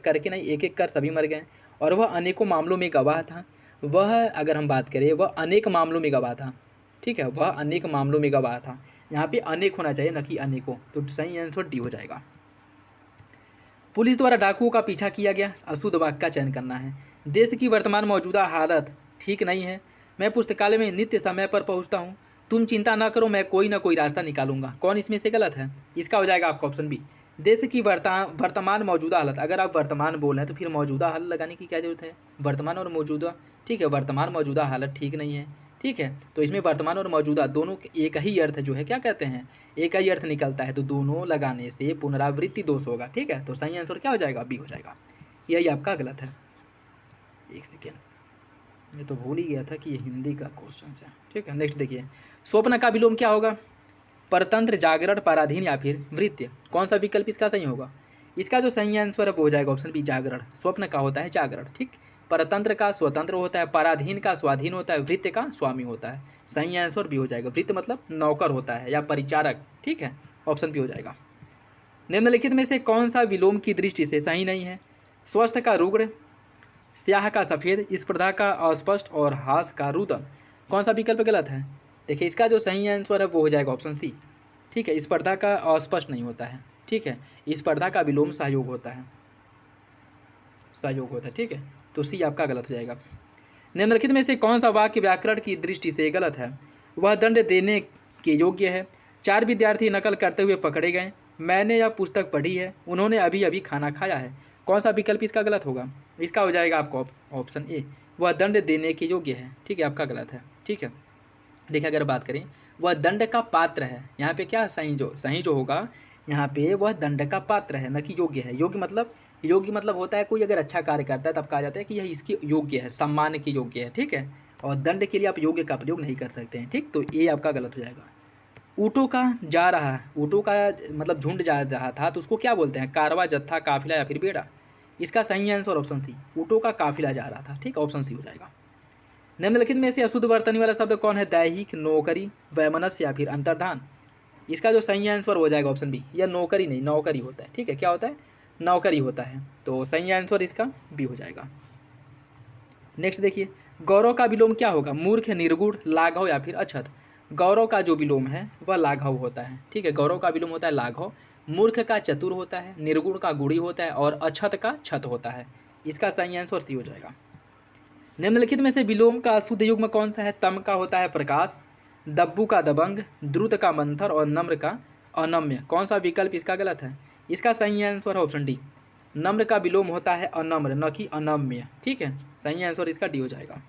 करके नहीं, एक एक कर सभी मर गए। और वह अनेकों मामलों में गवाह था, वह अगर हम बात करें वह अनेक मामलों में गवाह था, ठीक है, वह अनेक मामलों में गवाह था। यहाँ पे अनेक होना चाहिए न कि अनेकों, तो सही आंसर डी हो जाएगा। पुलिस द्वारा डाकुओं का पीछा किया गया, अशुद्ध वाक्य का चयन करना है। देश की वर्तमान मौजूदा हालत ठीक नहीं है, मैं पुस्तकालय में नित्य समय पर पहुंचता हूं, तुम चिंता ना करो, मैं कोई ना कोई रास्ता निकालूंगा। कौन इसमें से गलत है? इसका हो जाएगा आपका ऑप्शन बी, देश की वर्तमान मौजूदा हालत। अगर आप वर्तमान बोल रहे हैं तो फिर मौजूदा हालत लगाने की क्या जरूरत है, वर्तमान और मौजूदा। ठीक है, वर्तमान मौजूदा हालत ठीक नहीं है, ठीक है, तो इसमें वर्तमान और मौजूदा दोनों एक ही अर्थ जो है क्या कहते हैं, एक ही अर्थ निकलता है, तो दोनों लगाने से पुनरावृत्ति दोष होगा। ठीक है, तो सही आंसर क्या हो जाएगा, बी हो जाएगा। यही आपका गलत है। एक सेकेंड, मैं तो भूल ही गया था कि ये हिंदी का क्वेश्चन है। ठीक है, नेक्स्ट देखिए, स्वप्न का विलोम क्या होगा, परतंत्र, जागरण, पराधीन या फिर वृत्य। कौन सा विकल्प इसका सही होगा? इसका जो सही आंसर है वो हो जाएगा ऑप्शन बी, जागरण। स्वप्न का होता है जागरण, ठीक, परतंत्र का स्वतंत्र होता है, पराधीन का स्वाधीन होता है, वृत्य का स्वामी होता है। सही आंसर बी हो जाएगा। वृत्य मतलब नौकर होता है या परिचारक, ठीक है, ऑप्शन बी हो जाएगा। निम्नलिखित में से कौन सा विलोम की दृष्टि से सही नहीं है, स्वस्थ का रुग्ण, स्याह का सफ़ेद, स्पर्धा का अस्पष्ट और हास का रुदन। कौन सा विकल्प गलत है? देखिए, इसका जो सही आंसर है वो हो जाएगा ऑप्शन सी, ठीक है, स्पर्धा का अस्पष्ट नहीं होता है, ठीक है, स्पर्धा का विलोम सहयोग होता है, सहयोग होता है, ठीक है, तो सी आपका गलत हो जाएगा। निम्नलिखित में से कौन सा वाक्य व्याकरण की दृष्टि से गलत है, वह दंड देने के योग्य है, 4 विद्यार्थी नकल करते हुए पकड़े गए, मैंने यह पुस्तक पढ़ी है, उन्होंने अभी अभी खाना खाया है। कौन सा विकल्प इसका गलत होगा? इसका हो जाएगा आपको ऑप्शन ए, वह दंड देने के योग्य है, ठीक है, आपका गलत है। ठीक है, देखिए अगर बात करें वह दंड का पात्र है, यहाँ पे क्या सही जो होगा, यहाँ पे वह दंड का पात्र है न कि योग्य है। योग्य मतलब होता है कोई अगर अच्छा कार्य करता है तब कहा जाता है कि यह इसके योग्य है, सम्मान के योग्य है, ठीक है, और दंड के लिए आप योग्य का प्रयोग नहीं कर सकते हैं। ठीक, तो ये आपका गलत हो जाएगा। ऊँटों का जा रहा, ऊँटों का मतलब झुंड जा रहा था, तो उसको क्या बोलते हैं, कारवा, जत्था, काफिला या फिर बेड़ा। इसका सही आंसर ऑप्शन सी, ऊँटों का काफिला जा रहा था, ठीक, ऑप्शन सी हो जाएगा। निम्नलिखित में से अशुद्ध वर्तनी वाला शब्द कौन है, दैहिक, नौकरी, वैमनस्य या फिर अंतर्धान। इसका जो सही आंसर हो जाएगा ऑप्शन बी, यह नौकरी नहीं, नौकरी होता है, ठीक है, क्या होता है, नौकरी होता है, तो सही आंसर इसका बी हो जाएगा। नेक्स्ट देखिए, गौरव का विलोम क्या होगा, मूर्ख, निर्गुण, लाघव या फिर अछत। गौरव का जो विलोम है वह लाघव होता है, ठीक है, गौरव का विलोम होता है लाघव, मूर्ख का चतुर होता है, निर्गुण का गुणी होता है और अछत का छत होता है। इसका सही आंसर सी हो जाएगा। निम्नलिखित में से विलोम का शुद्ध युग्म कौन सा है, तम का होता है प्रकाश, दब्बू का दबंग, द्रुत का मंथर और नम्र का अनम्य। कौन सा विकल्प इसका गलत है? इसका सही आंसर है ऑप्शन डी, नम्र का विलोम होता है अनम्र न कि अनम्य, ठीक है, सही आंसर इसका डी हो जाएगा।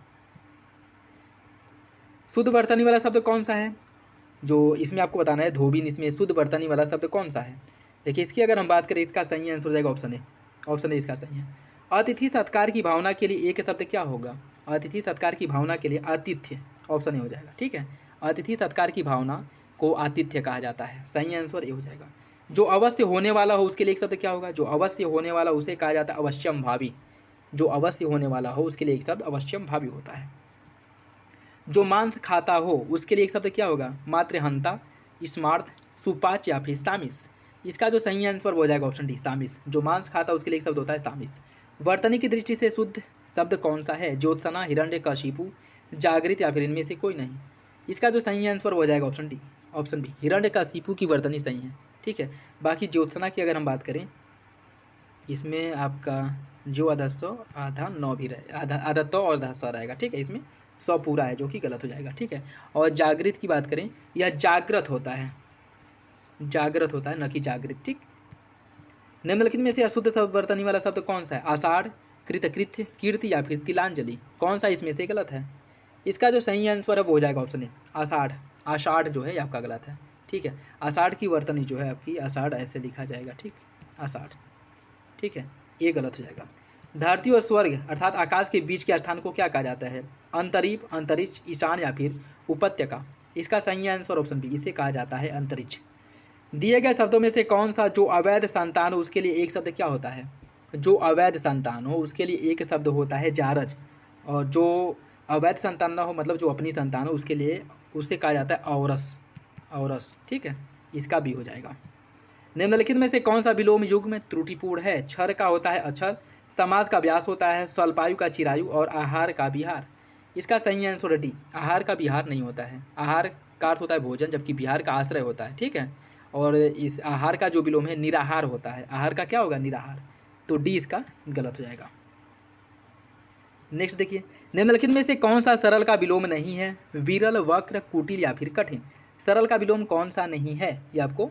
शुद्ध वर्तनी वाला शब्द कौन सा है, जो इसमें आपको बताना है, धोबिन, इसमें शुद्ध वर्तनी वाला शब्द कौन सा है? देखिए, इसकी अगर हम बात करें इसका सही आंसर हो जाएगा ऑप्शन ए, ऑप्शन ए इसका सही है। अतिथि सत्कार की भावना के लिए एक शब्द क्या होगा, अतिथि सत्कार की भावना के लिए आतिथ्य, ऑप्शन ए हो जाएगा, ठीक है, अतिथि सत्कार की भावना को आतिथ्य कहा जाता है, सही आंसर ए हो जाएगा। जो अवश्य होने वाला हो उसके लिए एक शब्द क्या होगा, जो अवश्य होने वाला उसे कहा जाता है अवश्यम भावी, जो अवश्य होने वाला हो उसके लिए एक शब्द अवश्यम भावी होता है। जो मांस खाता हो उसके लिए एक शब्द क्या होगा, मातृहंता, स्मार्थ, सुपाच या फिर सामिस। इसका जो सही आंसर हो जाएगा ऑप्शन डी, सामिस। जो मांस खाता है उसके लिए एक शब्द होता है सामिस। वर्तनी की दृष्टि से शुद्ध शब्द कौन सा है, ज्योत्सना, हिरण्यकशिपु, जागृत या फिर इनमें से कोई नहीं। इसका जो सही आंसर हो जाएगा ऑप्शन डी, ऑप्शन बी, हिरण्यकशिपु की वर्तनी सही है, ठीक है। बाकी ज्योत्सना की अगर हम बात करें, इसमें आपका जो आधा सौ आधा नौ भी रहे, आधा तो और आधा सौ रहेगा, ठीक है, इसमें 100 पूरा है जो कि गलत हो जाएगा, ठीक है। और जागृत की बात करें, यह जागृत होता है, जागृत होता है न कि जागृत, ठीक। निम्नलिखित में से अशुद्ध शब्द वर्तनी वाला शब्द कौन सा है, आषाढ़, कृतकृत्य, कीर्ति या फिर तिलांजलि। कौन सा इसमें से गलत है? इसका जो सही आंसर है वो हो जाएगा ऑप्शन ए, आषाढ़। आषाढ़ जो है आपका गलत है, ठीक है। आषाढ़ की वर्तनी जो है आपकी, आषाढ़ ऐसे लिखा जाएगा, ठीक, आषाढ़, ठीक है, ये गलत हो जाएगा। धरती और स्वर्ग अर्थात आकाश के बीच के स्थान को क्या कहा जाता है, अंतरिप, अंतरिक्ष, ईशान या फिर उपत्यका। इसका सही आंसर ऑप्शन बी, इसे कहा जाता है अंतरिक्ष। दिए गए शब्दों में से कौन सा जो अवैध संतान हो उसके लिए एक शब्द क्या होता है, जो अवैध संतान हो उसके लिए एक शब्द होता है जारज, और जो अवैध संतान ना हो मतलब जो अपनी संतान हो उसके लिए उसे कहा जाता है औरस। औरस, ठीक है, इसका भी हो जाएगा। निम्नलिखित में से कौन सा विलोम युग में त्रुटिपूर्ण है? क्षर का होता है अक्षर, समास का व्यास होता है, स्वल्पायु का चिरायु और आहार का विहार। इसका सही आंसर डी, आहार का विहार नहीं होता है। आहार का अर्थ होता है भोजन, जबकि विहार का आश्रय होता है, ठीक है। और इस आहार का जो विलोम है निराहार होता है। आहार का क्या होगा? निराहार। तो डी इसका गलत हो जाएगा। नेक्स्ट देखिए, निम्नलिखित में से कौन सा सरल का विलोम नहीं है? विरल, वक्र, कुटिल या फिर कठिन। सरल का विलोम कौन सा नहीं है ये आपको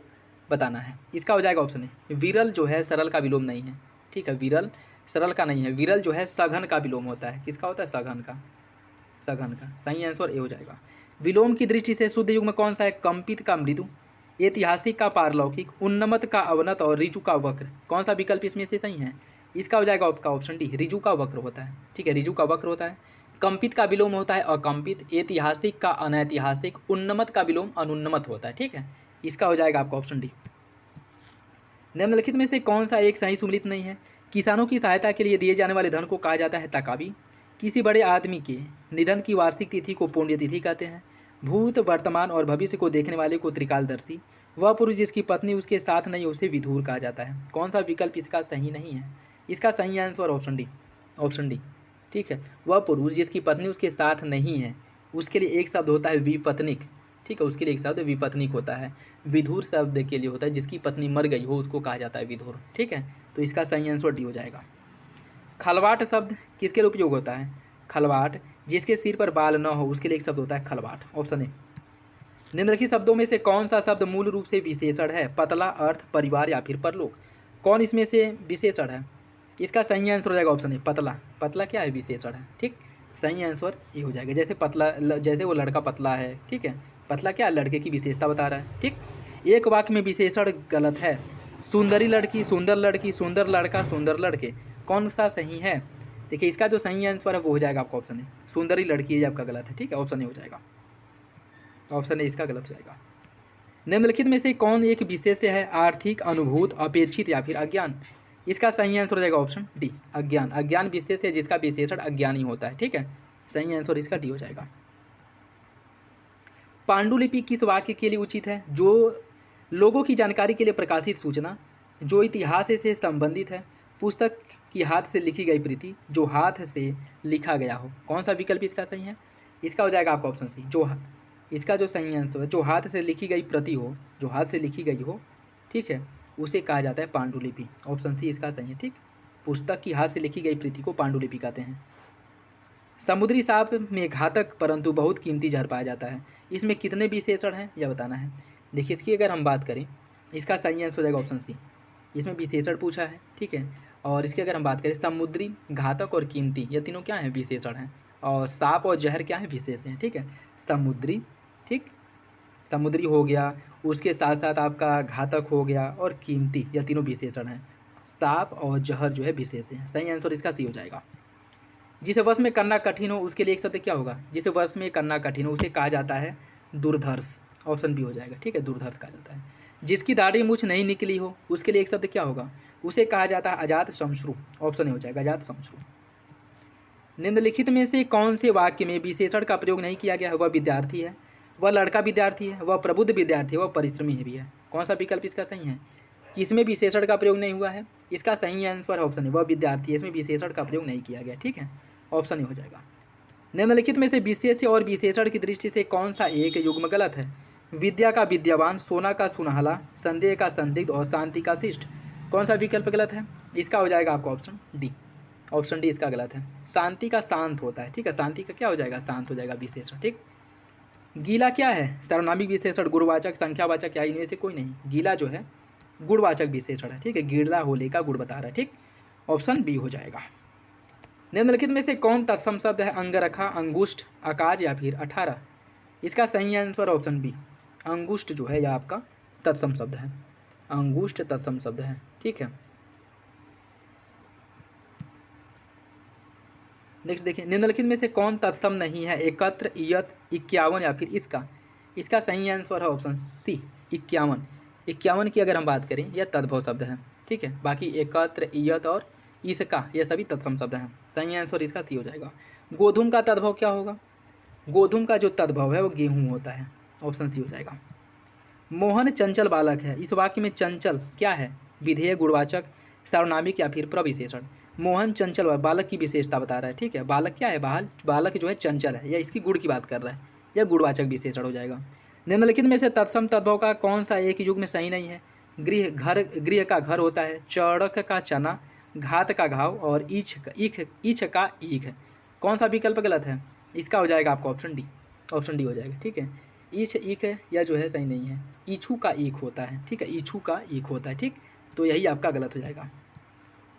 बताना है। इसका हो जाएगा ऑप्शन ए, विरल जो है सरल का विलोम नहीं है, ठीक है। विरल सरल का नहीं है। विरल जो है सघन का विलोम होता है। किसका होता है? सघन का। सघन का सही आंसर ए हो जाएगा। विलोम की दृष्टि से शुद्ध युग में कौन सा है? कंपित का मृदु, ऐतिहासिक का पारलौकिक, उन्नमत का अवनत और ऋजु का वक्र। कौन सा विकल्प इसमें से सही है? इसका हो जाएगा आपका ऑप्शन डी, ऋजु का वक्र होता है, ठीक है। ऋजु का वक्र होता है। कंपित का विलोम होता है अकंपित, ऐतिहासिक का अनैतिहासिक, उन्नमत का विलोम अनुन्नमत होता है, ठीक है। इसका हो जाएगा आपका ऑप्शन डी। निम्नलिखित में से कौन सा एक सही सुमिलित नहीं है? किसानों की सहायता के लिए दिए जाने वाले धन को कहा जाता है तकावी। किसी बड़े आदमी के निधन की वार्षिक तिथि को पुण्यतिथि कहते हैं। भूत, वर्तमान और भविष्य को देखने वाले को त्रिकालदर्शी। वह पुरुष जिसकी पत्नी उसके साथ नहीं उसे विधुर कहा जाता है। कौन सा विकल्प इसका सही नहीं है? इसका सही answer option D, option D, ठीक है। वह पुरुष जिसकी पत्नी उसके साथ नहीं है उसके लिए एक शब्द होता है विपत्निक, ठीक है। उसके लिए एक शब्द विपत्निक होता है। विधुर शब्द के लिए होता है जिसकी पत्नी मर गई हो उसको कहा जाता है विधुर, ठीक है। तो इसका सही आंसर डी हो जाएगा। खलवाट शब्द किसके लिए उपयोग होता है? खलवाट जिसके सिर पर बाल न हो उसके लिए एक शब्द होता है खलवाट, ऑप्शन ए। निम्नलिखित शब्दों में से कौन सा शब्द मूल रूप से विशेषण है? पतला, अर्थ, परिवार या फिर परलोक। कौन इसमें से विशेषण है? इसका सही आंसर हो जाएगा ऑप्शन ए, पतला। पतला क्या है? विशेषण है, ठीक। सही आंसर ये हो जाएगा। जैसे पतला, जैसे वो लड़का पतला है, ठीक है। पतला क्या है? लड़के की विशेषता बता रहा है, ठीक। एक वाक्य में विशेषण गलत है। सुंदरी लड़की, सुंदर लड़की, सुंदर लड़का, सुंदर लड़के। कौन सा सही है? देखिए इसका जो सही आंसर है वो हो जाएगा आपका ऑप्शन ए, सुंदरी लड़की, ये आपका गलत है, ठीक है। ऑप्शन ए हो जाएगा, ऑप्शन ए इसका गलत हो जाएगा। निम्नलिखित में से कौन एक विशेष्य है? आर्थिक, अनुभूत, अपेक्षित या फिर अज्ञान। इसका सही आंसर हो जाएगा ऑप्शन डी, अज्ञान। अज्ञान विशेष है जिसका विशेषण अज्ञानी होता है, ठीक है। सही आंसर इसका डी हो जाएगा। पांडुलिपि किस वाक्य के लिए उचित है? जो लोगों की जानकारी के लिए प्रकाशित सूचना, जो इतिहास से संबंधित है, पुस्तक की हाथ से लिखी गई प्रति, जो हाथ से लिखा गया हो। कौन सा विकल्प इसका सही है? इसका हो जाएगा आपका ऑप्शन सी, जो इसका जो सही आंसर है जो हाथ से लिखी गई प्रति हो, जो हाथ से लिखी गई हो, ठीक है, उसे कहा जाता है पांडुलिपि। ऑप्शन सी इसका सही है, ठीक। पुस्तक की हाथ से लिखी गई प्रति को पांडुलिपि कहते हैं। समुद्री सांप में घातक परंतु बहुत कीमती जहर पाया जाता है। इसमें कितने विशेषण हैं यह बताना है। देखिए इसकी अगर हम बात करें, इसका सही आंसर हो जाएगा ऑप्शन सी, इसमें विशेषण पूछा है, ठीक है। और इसकी अगर हम बात करें, समुद्री, घातक और कीमती, ये तीनों क्या हैं? विशेषण हैं। और सांप और जहर क्या है? विशेष हैं, ठीक है। समुद्री, ठीक, समुद्री हो गया, उसके साथ साथ आपका घातक हो गया और कीमती, यह तीनों विशेषण हैं। सांप और जहर जो है विशेष हैं। सही आंसर इसका सी हो जाएगा। जिसे वश में करना कठिन हो उसके लिए एक शब्द क्या होगा? जिसे वश में करना कठिन हो उसे कहा जाता है दुर्धर्ष। ऑप्शन बी हो जाएगा, ठीक है, दुर्धर्ष कहा जाता है। जिसकी दाढ़ी मूछ नहीं निकली हो उसके लिए एक शब्द क्या होगा? उसे कहा जाता है अजात शमश्रु। ऑप्शन ए हो जाएगा, अजात शमश्रु। निम्नलिखित में से कौन से वाक्य में विशेषण का प्रयोग नहीं किया गया है? वह विद्यार्थी है, वह लड़का विद्यार्थी है, वह प्रबुद्ध विद्यार्थी है, वह परिश्रमी भी है। कौन सा विकल्प इसका सही है? किसमें विशेषण का प्रयोग नहीं हुआ है? इसका सही आंसर ऑप्शन है, वह विद्यार्थी है, इसमें विशेषण का प्रयोग नहीं किया गया, ठीक है। ऑप्शन ए हो जाएगा। निम्नलिखित में से विशेष्य और विशेषण की दृष्टि से कौन सा एक युग्म गलत है? विद्या का विद्यावान, सोना का सुनहला, संदेह का संदिग्ध और शांति का शिष्ट। कौन सा विकल्प गलत है? इसका हो जाएगा आपका ऑप्शन डी, ऑप्शन डी इसका गलत है। शांति का शांत होता है, ठीक है। शांति का क्या हो जाएगा? शांत हो जाएगा विशेषण, ठीक। गीला क्या है? सर्वनामिक विशेषण, गुणवाचक, संख्यावाचक या इनमें से कोई नहीं। गीला जो है गुणवाचक विशेषण है, ठीक है। गीला होले का गुण बता रहा है, ठीक। ऑप्शन बी हो जाएगा। निम्नलिखित में से कौन तत्सम शब्द है? अंगरखा, अंगुष्ठ, अकाज या फिर 18। इसका सही आंसर ऑप्शन बी, अंगुष्ठ जो है यह आपका तत्सम शब्द है। अंगुष्ठ तत्सम शब्द है, ठीक है। नेक्स्ट देखिए, निम्नलिखित में से कौन तत्सम नहीं है? एकत्र, इयत, 51 या फिर इसका। इसका सही आंसर है ऑप्शन सी, 51। 51 की अगर हम बात करें यह तद्भव शब्द है, ठीक है। बाकी एकत्र, इयत और इसका, ये सभी तत्सम शब्द हैं। सही आंसर इसका सी हो जाएगा। गोधूम का तद्भव क्या होगा? गोधूम का जो तद्भव है वो गेहूँ होता है। ऑप्शन सी हो जाएगा। मोहन चंचल बालक है। इस वाक्य में चंचल क्या है? विधेय, गुणवाचक, सार्वनामिक या फिर प्रविशेषण। मोहन चंचल बालक की विशेषता बता रहा है। ठीक है, बालक क्या है? बालक जो है चंचल है, या इसकी गुण की बात कर रहा है, यह गुणवाचक विशेषण हो जाएगा। निम्नलिखित में से तत्सम तद्भव का कौन सा एक युग में सही नहीं है? गृह, घर, गृह का घर होता है, चड़क का चना, घात का घाव और ईख का ईख। कौन सा विकल्प गलत है? इसका हो जाएगा आपका ऑप्शन डी। ऑप्शन डी हो जाएगा। ठीक है, ईछ ईख यह जो है सही नहीं है, ईछू का ईख होता है। ठीक है, ईछू का ईख होता है। ठीक, तो यही आपका गलत हो जाएगा।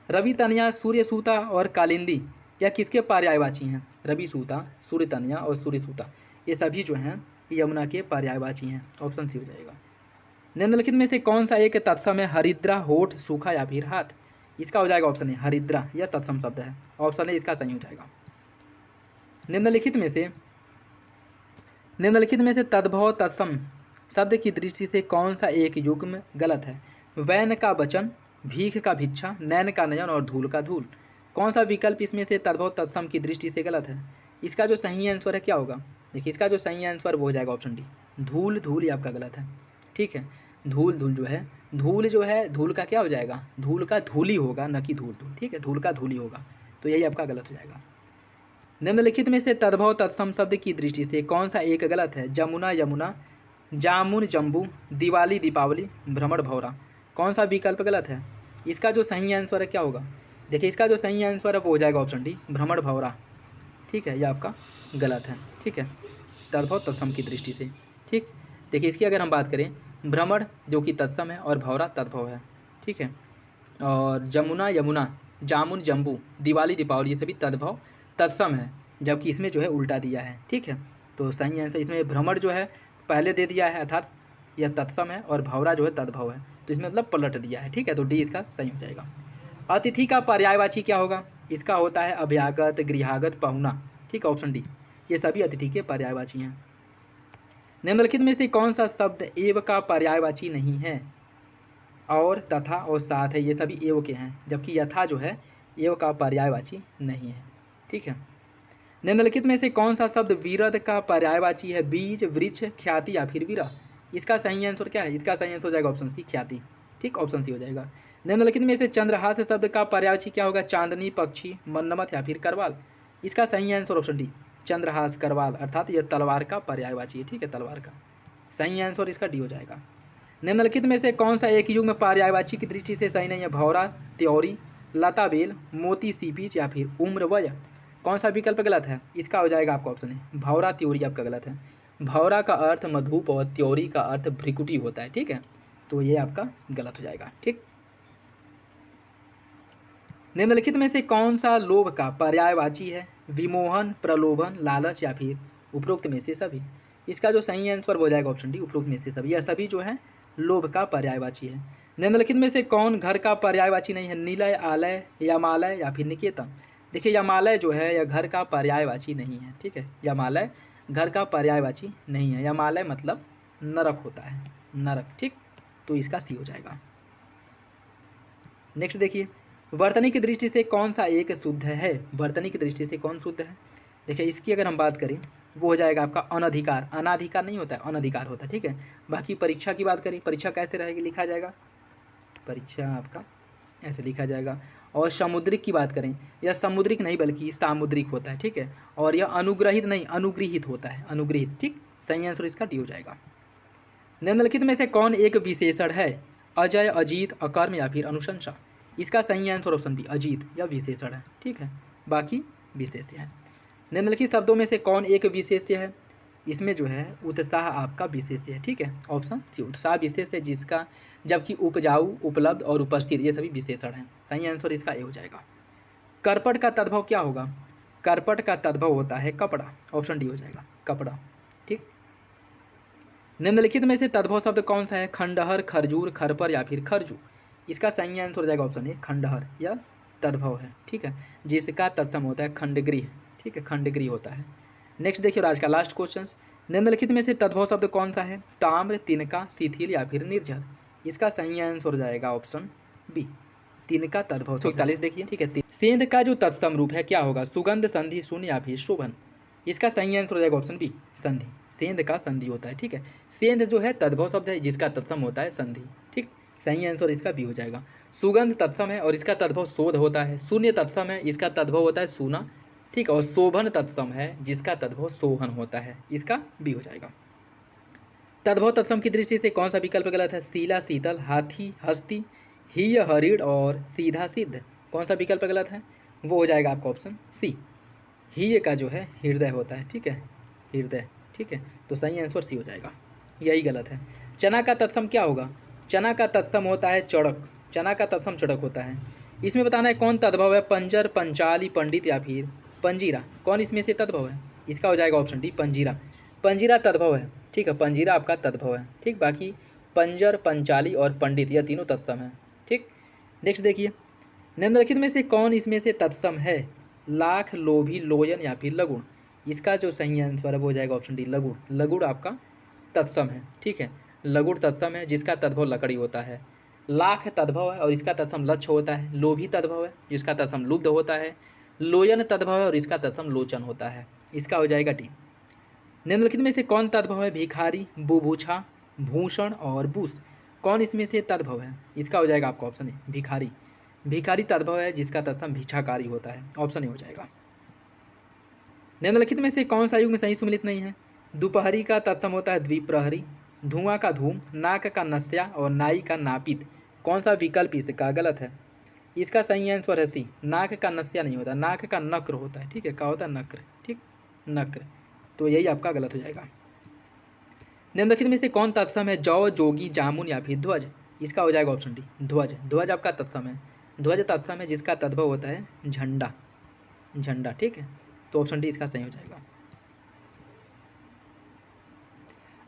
रवि तनया, सूर्य सूता और कालिंदी यह किसके पर्यायवाची हैं? रवि सूता, सूर्य तनया और सूर्य सूता ये सभी जो हैं यमुना के पर्यायवाची हैं। ऑप्शन सी हो जाएगा। निम्नलिखित में से कौन सा एक तत्सम है? हरिद्रा, होठ, सूखा या फिर हाथ। इसका हो जाएगा ऑप्शन ए, हरिद्रा यह तत्सम शब्द है। ऑप्शन ए इसका सही हो जाएगा। निम्नलिखित में से तद्भव तत्सम शब्द की दृष्टि से कौन सा एक युग्म गलत है? वैन का वचन, भीख का भिक्षा, नैन का नयन और धूल का धूल। कौन सा विकल्प इसमें से तद्भव तत्सम की दृष्टि से गलत है? इसका जो सही आंसर है क्या होगा? देखिए, इसका जो सही आंसर वो हो जाएगा ऑप्शन डी, धूल धूल, ये आपका गलत है। ठीक है, धूल धूल जो है धूल का क्या हो जाएगा? धूल का धूली होगा, न कि धूल धूल। ठीक है, धूल का धूली होगा, तो यही आपका गलत हो जाएगा। निम्नलिखित में से तद्भव तत्सम शब्द की दृष्टि से कौन सा एक गलत है? जमुना यमुना, जामुन जम्बू, दिवाली दीपावली, भ्रमण भौरा। कौन सा विकल्प गलत है? इसका जो सही आंसर है क्या होगा? देखिए, इसका जो सही आंसर है वो हो जाएगा ऑप्शन डी, भ्रमण भौरा। ठीक है, यह आपका गलत है। ठीक है, तद्भव तत्सम की दृष्टि से। ठीक, देखिए इसकी अगर हम बात करें, भ्रमण जो कि तत्सम है और भौरा तद्भव है। ठीक है, और जमुना यमुना, जामुन जम्बू, दिवाली दीपावली ये सभी तद्भव तत्सम है, जबकि इसमें जो है उल्टा दिया है। ठीक है, तो सही आंसर इसमें भ्रमण जो है पहले दे दिया है, अर्थात यह तत्सम है, और भौरा जो है तद्भव है, तो इसमें मतलब पलट दिया है। ठीक है, तो डी इसका सही हो जाएगा। अतिथि का पर्यायवाची क्या होगा? इसका होता है अभ्यागत, गृहागत, पहुना। ठीक है, ऑप्शन डी, ये सभी अतिथि के पर्यायवाची हैं। निम्नलिखित में से कौन सा शब्द एव का पर्यायवाची नहीं है? और, तथा और साथ है, ये सभी एव के हैं, जबकि यथा जो है एव का पर्यायवाची नहीं है। ठीक है, निम्नलिखित में से कौन सा शब्द विरद का पर्यायवाची है? बीज, वृक्ष, ख्याति या फिर विरह। इसका सही आंसर क्या है? इसका सही आंसर हो जाएगा ऑप्शन सी, ख्याति। ठीक, ऑप्शन सी हो जाएगा। निम्नलिखित में से चंद्रहास शब्द का पर्यायवाची क्या होगा? चांदनी, पक्षी, मन्नमथ या फिर करवाल। इसका सही answer option D, Chandrahas, Karwal, अर्थात यह तलवार का पर्यायवाची है। ठीक है, तलवार का सही आंसर इसका डी हो जाएगा। निम्नलिखित में से कौन सा एक युग्म पर्यायवाची की दृष्टि से सही नहीं है? भौरा, त्योरी, लता बेल, मोती सीपीच या फिर उम्र वय। कौन सा विकल्प गलत है? इसका हो जाएगा आपका ऑप्शन है, भौरा त्योरी आपका गलत है। भौरा का अर्थ मधुप और त्योरी का अर्थ भ्रिकुटी होता है। ठीक है, तो ये आपका गलत हो जाएगा। ठीक, निम्नलिखित में से कौन सा लोभ का पर्यायवाची है? विमोहन, प्रलोभन, लालच या फिर उपरोक्त में से सभी। इसका जो सही आंसर हो जाएगा ऑप्शन डी, उपरोक्त में से सभी। यह सभी जो है लोभ का पर्यायवाची है। निम्नलिखित में से कौन घर का पर्यायवाची नहीं है? निलय, आलय, यमालय या फिर निकेतन। देखिए, यमालय जो है यह घर का पर्यायवाची नहीं है। ठीक है, यमालय घर का पर्यायवाची नहीं है। यमालय मतलब नरक होता है, नरक। ठीक, तो इसका सी हो जाएगा। नेक्स्ट देखिए, वर्तनी की दृष्टि से कौन सा एक शुद्ध है? वर्तनी की दृष्टि से कौन शुद्ध है? देखिए, इसकी अगर हम बात करें वो हो जाएगा आपका अनधिकार। अनाधिकार नहीं होता है, अनधिकार होता है। ठीक है, बाकी परीक्षा की बात करें, परीक्षा कैसे रहेगी, लिखा जाएगा, परीक्षा आपका ऐसे लिखा जाएगा। और समुद्रिक की बात करें, यह समुद्रिक नहीं बल्कि सामुद्रिक होता है। ठीक है, और यह अनुग्रहित नहीं अनुगृहित होता है, अनुगृहित। ठीक, सही आंसर इसका डी हो जाएगा। निम्नलिखित में से कौन एक विशेषण है? अजय, अजीत, अकर्म या फिर अनुशंसा। इसका सही आंसर ऑप्शन बी, अजीत या विशेषण है। ठीक है, बाकी विशेष्य है। निम्नलिखित शब्दों में से कौन एक विशेष्य है? इसमें जो है उत्साह आपका विशेष्य है। ठीक है, ऑप्शन सी, उत्साह विशेष है जिसका, जबकि उपजाऊ, उपलब्ध और उपस्थित ये सभी विशेषण हैं। सही आंसर इसका ए हो जाएगा। करपट का तद्भव क्या होगा? करपट का तद्भव होता है कपड़ा। ऑप्शन डी हो जाएगा, कपड़ा। ठीक, निम्नलिखित में से तद्भव शब्द कौन सा है? खंडहर, खरजूर, खरपर या फिर खरजू। इसका सही आंसर हो जाएगा ऑप्शन ए, खंडहर या तद्भव है। ठीक है, जिसका तत्सम होता है खंडगृह। ठीक है, खंडगृह होता है। नेक्स्ट देखिए, आज का लास्ट क्वेश्चन, निम्नलिखित में से तद्भव शब्द कौन सा है? ताम्र, तिनका, शिथिल या फिर निर्जर। इसका सही आंसर हो जाएगा ऑप्शन बी, तिनका तद्भव 141 देखिए, ठीक है। सेंध का जो तत्सम रूप है क्या होगा, सुगंध, संधि, शून्य या फिर शोभन। इसका सही आंसर हो जाएगा ऑप्शन बी, संधि। सेंध का संधि होता है, ठीक है। सेंध जो है तद्भव शब्द है जिसका तत्सम होता है संधि, ठीक। सही आंसर इसका बी हो जाएगा। सुगंध तत्सम है और इसका तद्भव शोध होता है। शून्य तत्सम है, इसका तद्भव होता है सूना, ठीक। और शोभन तत्सम है जिसका तद्भव सोहन होता है, इसका बी हो जाएगा। तद्भव तत्सम की दृष्टि से कौन सा विकल्प गलत है, शीला, शीतल, हाथी, हस्ती, ही, हरिण और सीधा सिद्ध। कौन सा विकल्प गलत है, वो हो जाएगा आपका ऑप्शन सी, ही का जो है हृदय होता है, ठीक है, हृदय, ठीक है। तो सही आंसर सी हो जाएगा, यही गलत है। चना का तत्सम क्या होगा, चना का तत्सम होता है चड़क। चना का तत्सम चड़क होता है। इसमें बताना है कौन तद्भव है, पंजर, पंचाली, पंडित या फिर पंजीरा। कौन इसमें से तद्भव है, इसका हो जाएगा ऑप्शन डी, पंजीरा। पंजीरा तद्भव है, ठीक है, पंजीरा आपका तद्भव है, ठीक। बाकी पंजर, पंचाली और पंडित यह तीनों तत्सम है, ठीक। नेक्स्ट देखिए, निम्नलिखित में से कौन इसमें से तत्सम है, लाख, लोभी, लोयन या फिर लगुण। इसका जो सही आंसर है वो हो जाएगा ऑप्शन डी, लगुण। लगुण आपका तत्सम है, ठीक है। लगुण तत्सम है जिसका तद्भव लकड़ी होता है। लाख तद्भव है और इसका तत्सम लक्ष्य होता है। लोभी तद्भव है जिसका तत्सम लुब्ध होता है। लोयन तद्भव है और इसका तत्सम लोचन होता है, इसका हो जाएगा डी। निम्नलिखित में से कौन तद्भव है, भिखारी, बुभुक्षा, भूषण और बूस। कौन इसमें से तद्भव है, इसका हो जाएगा आपका ऑप्शन ए, भिखारी। भिखारी तद्भव है जिसका तत्सम भिक्षाकारी होता है, ऑप्शन ए हो जाएगा। निम्नलिखित में से कौन सा युग में सही सुमिलित नहीं है, दोपहरी का तत्सम होता है द्विप्रहरी, धुआं का धूम, नाक का नस्या और नाई का नापित। कौन सा विकल्प इसका गलत है, इसका सही आंसर है सी, नाक का नस्या नहीं होता, नाक का नक्र होता है, ठीक है। क्या होता है, नक्र, ठीक, नक्र। तो यही आपका गलत हो जाएगा। निम्नलिखित में से कौन तत्सम है, जौ, जोगी, जामुन या फिर ध्वज। इसका हो जाएगा ऑप्शन डी, ध्वज। ध्वज आपका तत्सम है। ध्वज तत्सम है जिसका तद्भव होता है झंडा, झंडा, ठीक है। तो ऑप्शन डी इसका सही हो जाएगा।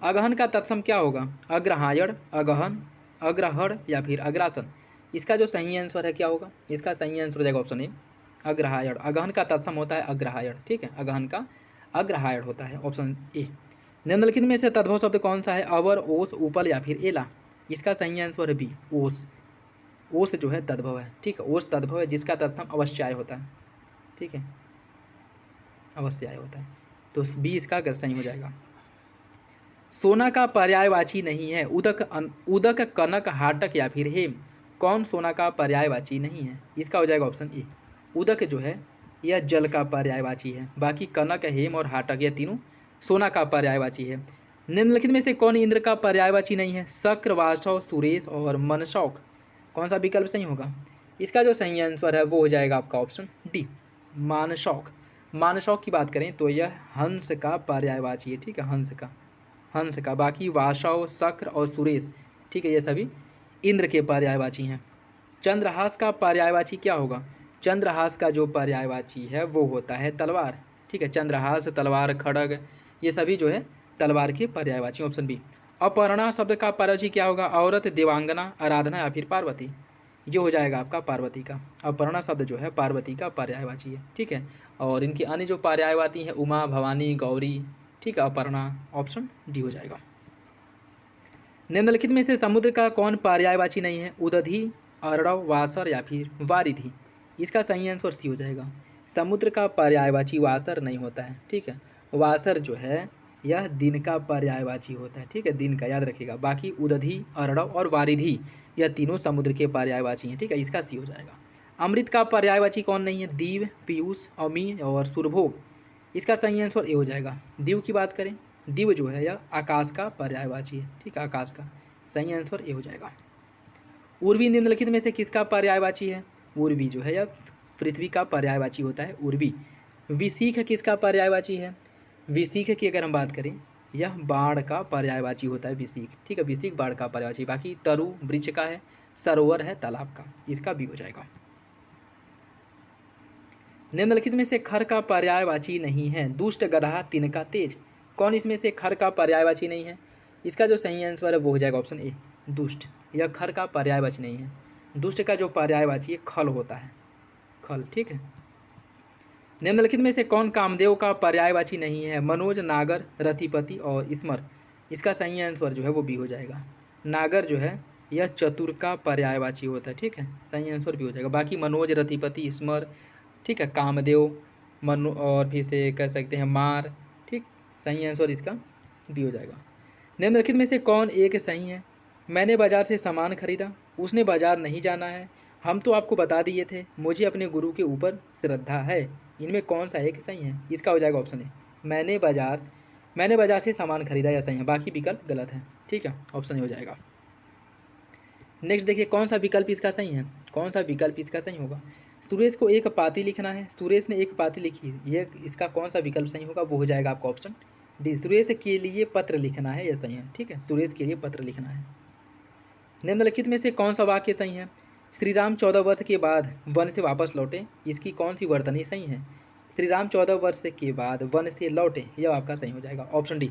अगहन का तत्सम क्या होगा, अग्रहायण, अगहन, अग्रहण या फिर अग्रासन। इसका जो सही आंसर है क्या होगा, इसका सही आंसर हो जाएगा ऑप्शन ए, अग्रहायण। अगहन का तत्सम होता है अग्रहायण, ठीक है। अगहन का अग्रहायण होता है, ऑप्शन ए। निम्नलिखित में से तद्भव शब्द कौन सा है, अवर, ओस, उपल या फिर एला। इसका सही आंसर है बी, ओस। ओस जो है तद्भव है, ठीक है। ओस तद्भव है जिसका तत्सम अवश्याय होता है, ठीक है, अवश्याय होता है। तो बी इसका सही हो जाएगा। सोना का पर्यायवाची नहीं है, उदक, उदक, कनक, हाटक या फिर हेम। कौन सोना का पर्यायवाची नहीं है, इसका हो जाएगा ऑप्शन ए, उदक जो है यह जल का पर्यायवाची है। बाकी कनक, हेम और हाटक यह तीनों सोना का पर्यायवाची है। निम्नलिखित में से कौन इंद्र का पर्यायवाची नहीं है, शक्र, वासव, सुरेश और मनशौक। कौन सा विकल्प सही होगा, इसका जो सही आंसर है वो हो जाएगा आपका ऑप्शन डी, मानशौक। मानशौक की बात करें तो यह हंस का पर्यायवाची है, ठीक है, हंस का, हंस का। बाकी वासव, शक्र और सुरेश, ठीक है, ये सभी इंद्र के पर्यायवाची हैं। चंद्रहास का पर्यायवाची क्या होगा, चंद्रहास का जो पर्यायवाची है वो होता है तलवार, ठीक है। चंद्रहास, तलवार, खड़ग ये सभी जो है तलवार के पर्यायवाची, ऑप्शन बी। अपर्णा शब्द का पर्यायवाची क्या होगा, औरत, देवांगना, आराधना या फिर पार्वती। ये हो जाएगा आपका पार्वती का। अपर्णा शब्द जो है पार्वती का पर्यायवाची है, ठीक है। और इनकी अन्य जो पर्यायवाची हैं उमा, भवानी, गौरी, ठीक है, अपर्णा, ऑप्शन डी हो जाएगा। निम्नलिखित में से समुद्र का कौन पर्यायवाची नहीं है, उदधि, अर्णव, वासर या फिर वारिधि। इसका सही आंसर सी हो जाएगा। समुद्र का पर्यायवाची वासर नहीं होता है, ठीक है। वासर जो है यह दिन का पर्यायवाची होता है, ठीक है, दिन का, याद रखिएगा। बाकी उदधि, अर्णव और वारिधि यह तीनों समुद्र के पर्यायवाची हैं, ठीक है, इसका सी हो जाएगा। अमृत का पर्यायवाची कौन नहीं है, दीव, पीयूष, अमी और सुरभोग। इसका सही आंसर ए हो जाएगा। दीव की बात करें, दीव जो है यह आकाश का पर्यायवाची है, ठीक है, आकाश का। सही आंसर ए हो जाएगा। उर्वी निम्नलिखित में से किसका पर्यायवाची है, उर्वी जो है यह पृथ्वी का पर्यायवाची होता है, उर्वी। विशिख किसका पर्यायवाची है, विशिख की अगर हम बात करें यह बाढ़ का पर्यायवाची होता है, विशिख, ठीक है, विशिख बाढ़ का पर्यायवाची। बाकी तरु वृक्ष का है, सरोवर है तालाब का, इसका भी हो जाएगा। निम्नलिखित में से खर का पर्यायवाची नहीं है, दुष्ट, गधा, तिनका, तेज। कौन इसमें से खर का पर्यायवाची नहीं है, इसका जो सही आंसर है वो हो जाएगा ऑप्शन ए, दुष्ट। यह खर का पर्यायवाची नहीं है। दुष्ट का जो पर्यायवाची है खल होता है, खल, ठीक है। निम्नलिखित में से कौन कामदेव का पर्यायवाची नहीं है, मनोज, नागर, रतिपति और स्मर। इसका सही आंसर जो है वो बी हो जाएगा। नागर जो है यह चतुर का पर्यायवाची होता है। ठीक है, सही आंसर भी हो जाएगा। बाकी मनोज, रतिपति, स्मर, ठीक है, कामदेव, मनो और फिर से कह सकते हैं मार। ठीक, सही आंसर इसका भी हो जाएगा। निम्नलिखित में से कौन एक सही है? मैंने बाजार से सामान खरीदा, उसने बाजार नहीं जाना है, हम तो आपको बता दिए थे, मुझे अपने गुरु के ऊपर श्रद्धा है। इनमें कौन सा एक सही है? इसका हो जाएगा ऑप्शन ए, मैंने बाजार से सामान खरीदा, या सही है, बाकी विकल्प गलत है। ठीक है, ऑप्शन ए हो जाएगा। नेक्स्ट देखिए, कौन सा विकल्प इसका सही है? कौन सा विकल्प इसका सही होगा? सुरेश को एक पाती लिखना है, सुरेश ने एक पाती लिखी है, ये इसका कौन सा विकल्प सही होगा? वो हो जाएगा आपका ऑप्शन डी, सुरेश के लिए पत्र लिखना है, यह सही है। ठीक है, सुरेश के लिए पत्र लिखना है। निम्नलिखित में से कौन सा वाक्य सही है? श्री राम 14 वर्ष के बाद वन से वापस लौटे, इसकी कौन सी वर्तनी सही है? श्री राम 14 वर्ष के बाद वन से लौटे, यह आपका सही हो जाएगा, ऑप्शन डी।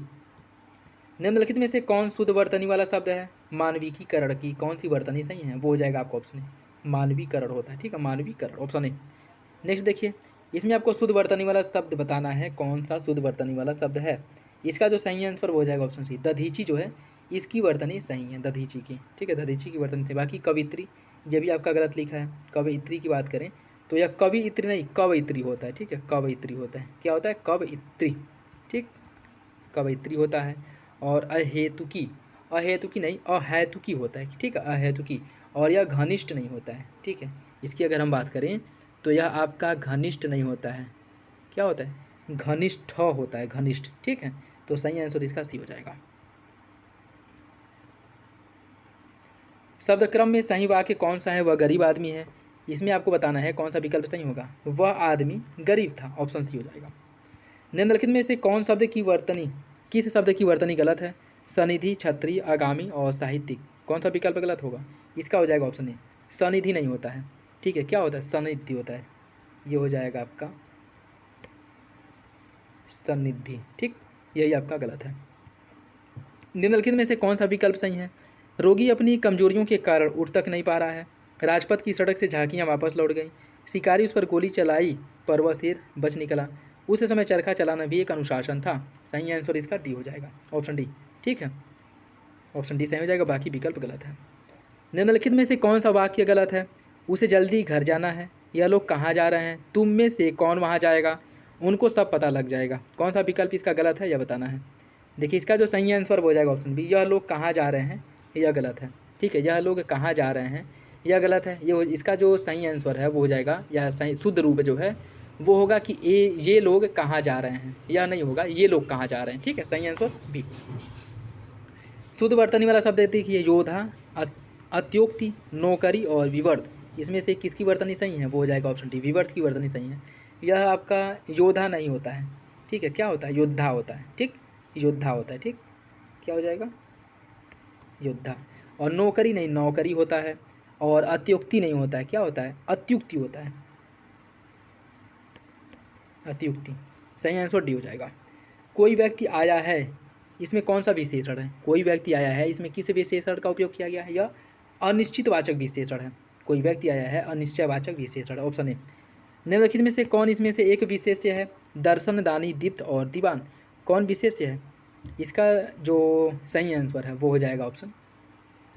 निम्नलिखित में से कौन शुद्ध वर्तनी वाला शब्द है? मानविकीकरण की कौन सी वर्तनी सही है? वो हो जाएगा आपका ऑप्शन ए, मानवीकरण होता है। ठीक है, मानवीकरण, ऑप्शन ए। नेक्स्ट देखिए, इसमें आपको शुद्ध वर्तनी वाला शब्द बताना है, कौन सा शुद्ध वर्तनी वाला शब्द है। इसका जो सही आंसर वो हो जाएगा ऑप्शन सी, दधीची जो है इसकी वर्तनी सही है, दधीची की। ठीक है, दधीची की वर्तनी से। बाकी कवित्री, ये भी आपका गलत लिखा है। कवयित्री की बात करें तो यह कवियित्री नहीं, कवयित्री होता है। ठीक है, कवयित्री होता है। क्या होता है? कवयित्री। ठीक, कवयित्री होता है। और अहेतुकी, अहेतुकी नहीं, अहेतुकी होता है। ठीक है, अहेतुकी। और यह घनिष्ठ नहीं होता है। ठीक है, इसकी अगर हम बात करें तो यह आपका घनिष्ठ नहीं होता है। क्या होता है? घनिष्ठ होता है, घनिष्ठ। ठीक है, तो सही आंसर इसका सी हो जाएगा। शब्द क्रम में सही वाक्य कौन सा है? वह गरीब आदमी है, इसमें आपको बताना है कौन सा विकल्प सही होगा। वह आदमी गरीब था, ऑप्शन सी हो जाएगा। निम्नलिखित में से कौन शब्द की वर्तनी, किस शब्द की वर्तनी गलत है? सनिधि, क्षत्रिय, आगामी और साहित्यिक, कौन सा विकल्प गलत होगा? इसका हो जाएगा ऑप्शन ए, सनिधि नहीं होता है। ठीक है, क्या होता है? सनिधि होता है, ये हो जाएगा आपका सनिधि। ठीक, यही आपका गलत है। निम्नलिखित में से कौन सा विकल्प सही है? रोगी अपनी कमजोरियों के कारण उठ तक नहीं पा रहा है, राजपथ की सड़क से झांकियां वापस लौट गईं, शिकारी उस पर गोली चलाई पर वह शेर बच निकला, उस समय चरखा चलाना भी एक अनुशासन था। सही आंसर इसका डी हो जाएगा, ऑप्शन डी। ठीक है, ऑप्शन डी सही हो जाएगा, बाकी विकल्प गलत है। निम्नलिखित में से कौन सा वाक्य गलत है? उसे जल्दी घर जाना है, यह लोग कहाँ जा रहे हैं, तुम में से कौन वहाँ जाएगा, उनको सब पता लग जाएगा, कौन सा विकल्प इसका गलत है यह बताना है। देखिए, इसका जो सही आंसर हो जाएगा ऑप्शन बी, यह लोग कहाँ जा रहे हैं, यह गलत है। ठीक है, यह लोग कहाँ जा रहे हैं, यह गलत है। इसका जो सही आंसर है वो हो जाएगा, यह सही शुद्ध रूप जो है वो होगा कि ये लोग कहाँ जा रहे हैं, यह नहीं होगा ये लोग कहाँ जा रहे हैं। ठीक है, सही आंसर बी। शुद्ध वर्तनी वाला शब्द देखिए, योद्धा, अत्योक्ति, नौकरी और विवर्त, इसमें से किसकी वर्तनी सही है? वो हो जाएगा ऑप्शन डी, विवर्त की वर्तनी सही है। यह आपका योद्धा नहीं होता है। ठीक है, क्या होता है? योद्धा होता है। ठीक, योद्धा होता है। ठीक, क्या हो जाएगा? योद्धा। और नौकरी नहीं, नौकरी होता है। और अत्युक्ति नहीं होता है, क्या होता है? अत्युक्ति होता है, अत्युक्ति। सही आंसर डी हो जाएगा। कोई व्यक्ति आया है, इसमें कौन सा विशेषण है? कोई व्यक्ति आया है, इसमें किस विशेषण का उपयोग किया गया है? यह अनिश्चितवाचक विशेषण है। कोई व्यक्ति आया है, अनिश्चयवाचक विशेषण, ऑप्शन ए। निम्नलिखित में से कौन इसमें से एक विशेष्य है? दर्शन, दानी, दीप्त और दीवान, कौन विशेष्य है? इसका जो सही आंसर है वो हो जाएगा ऑप्शन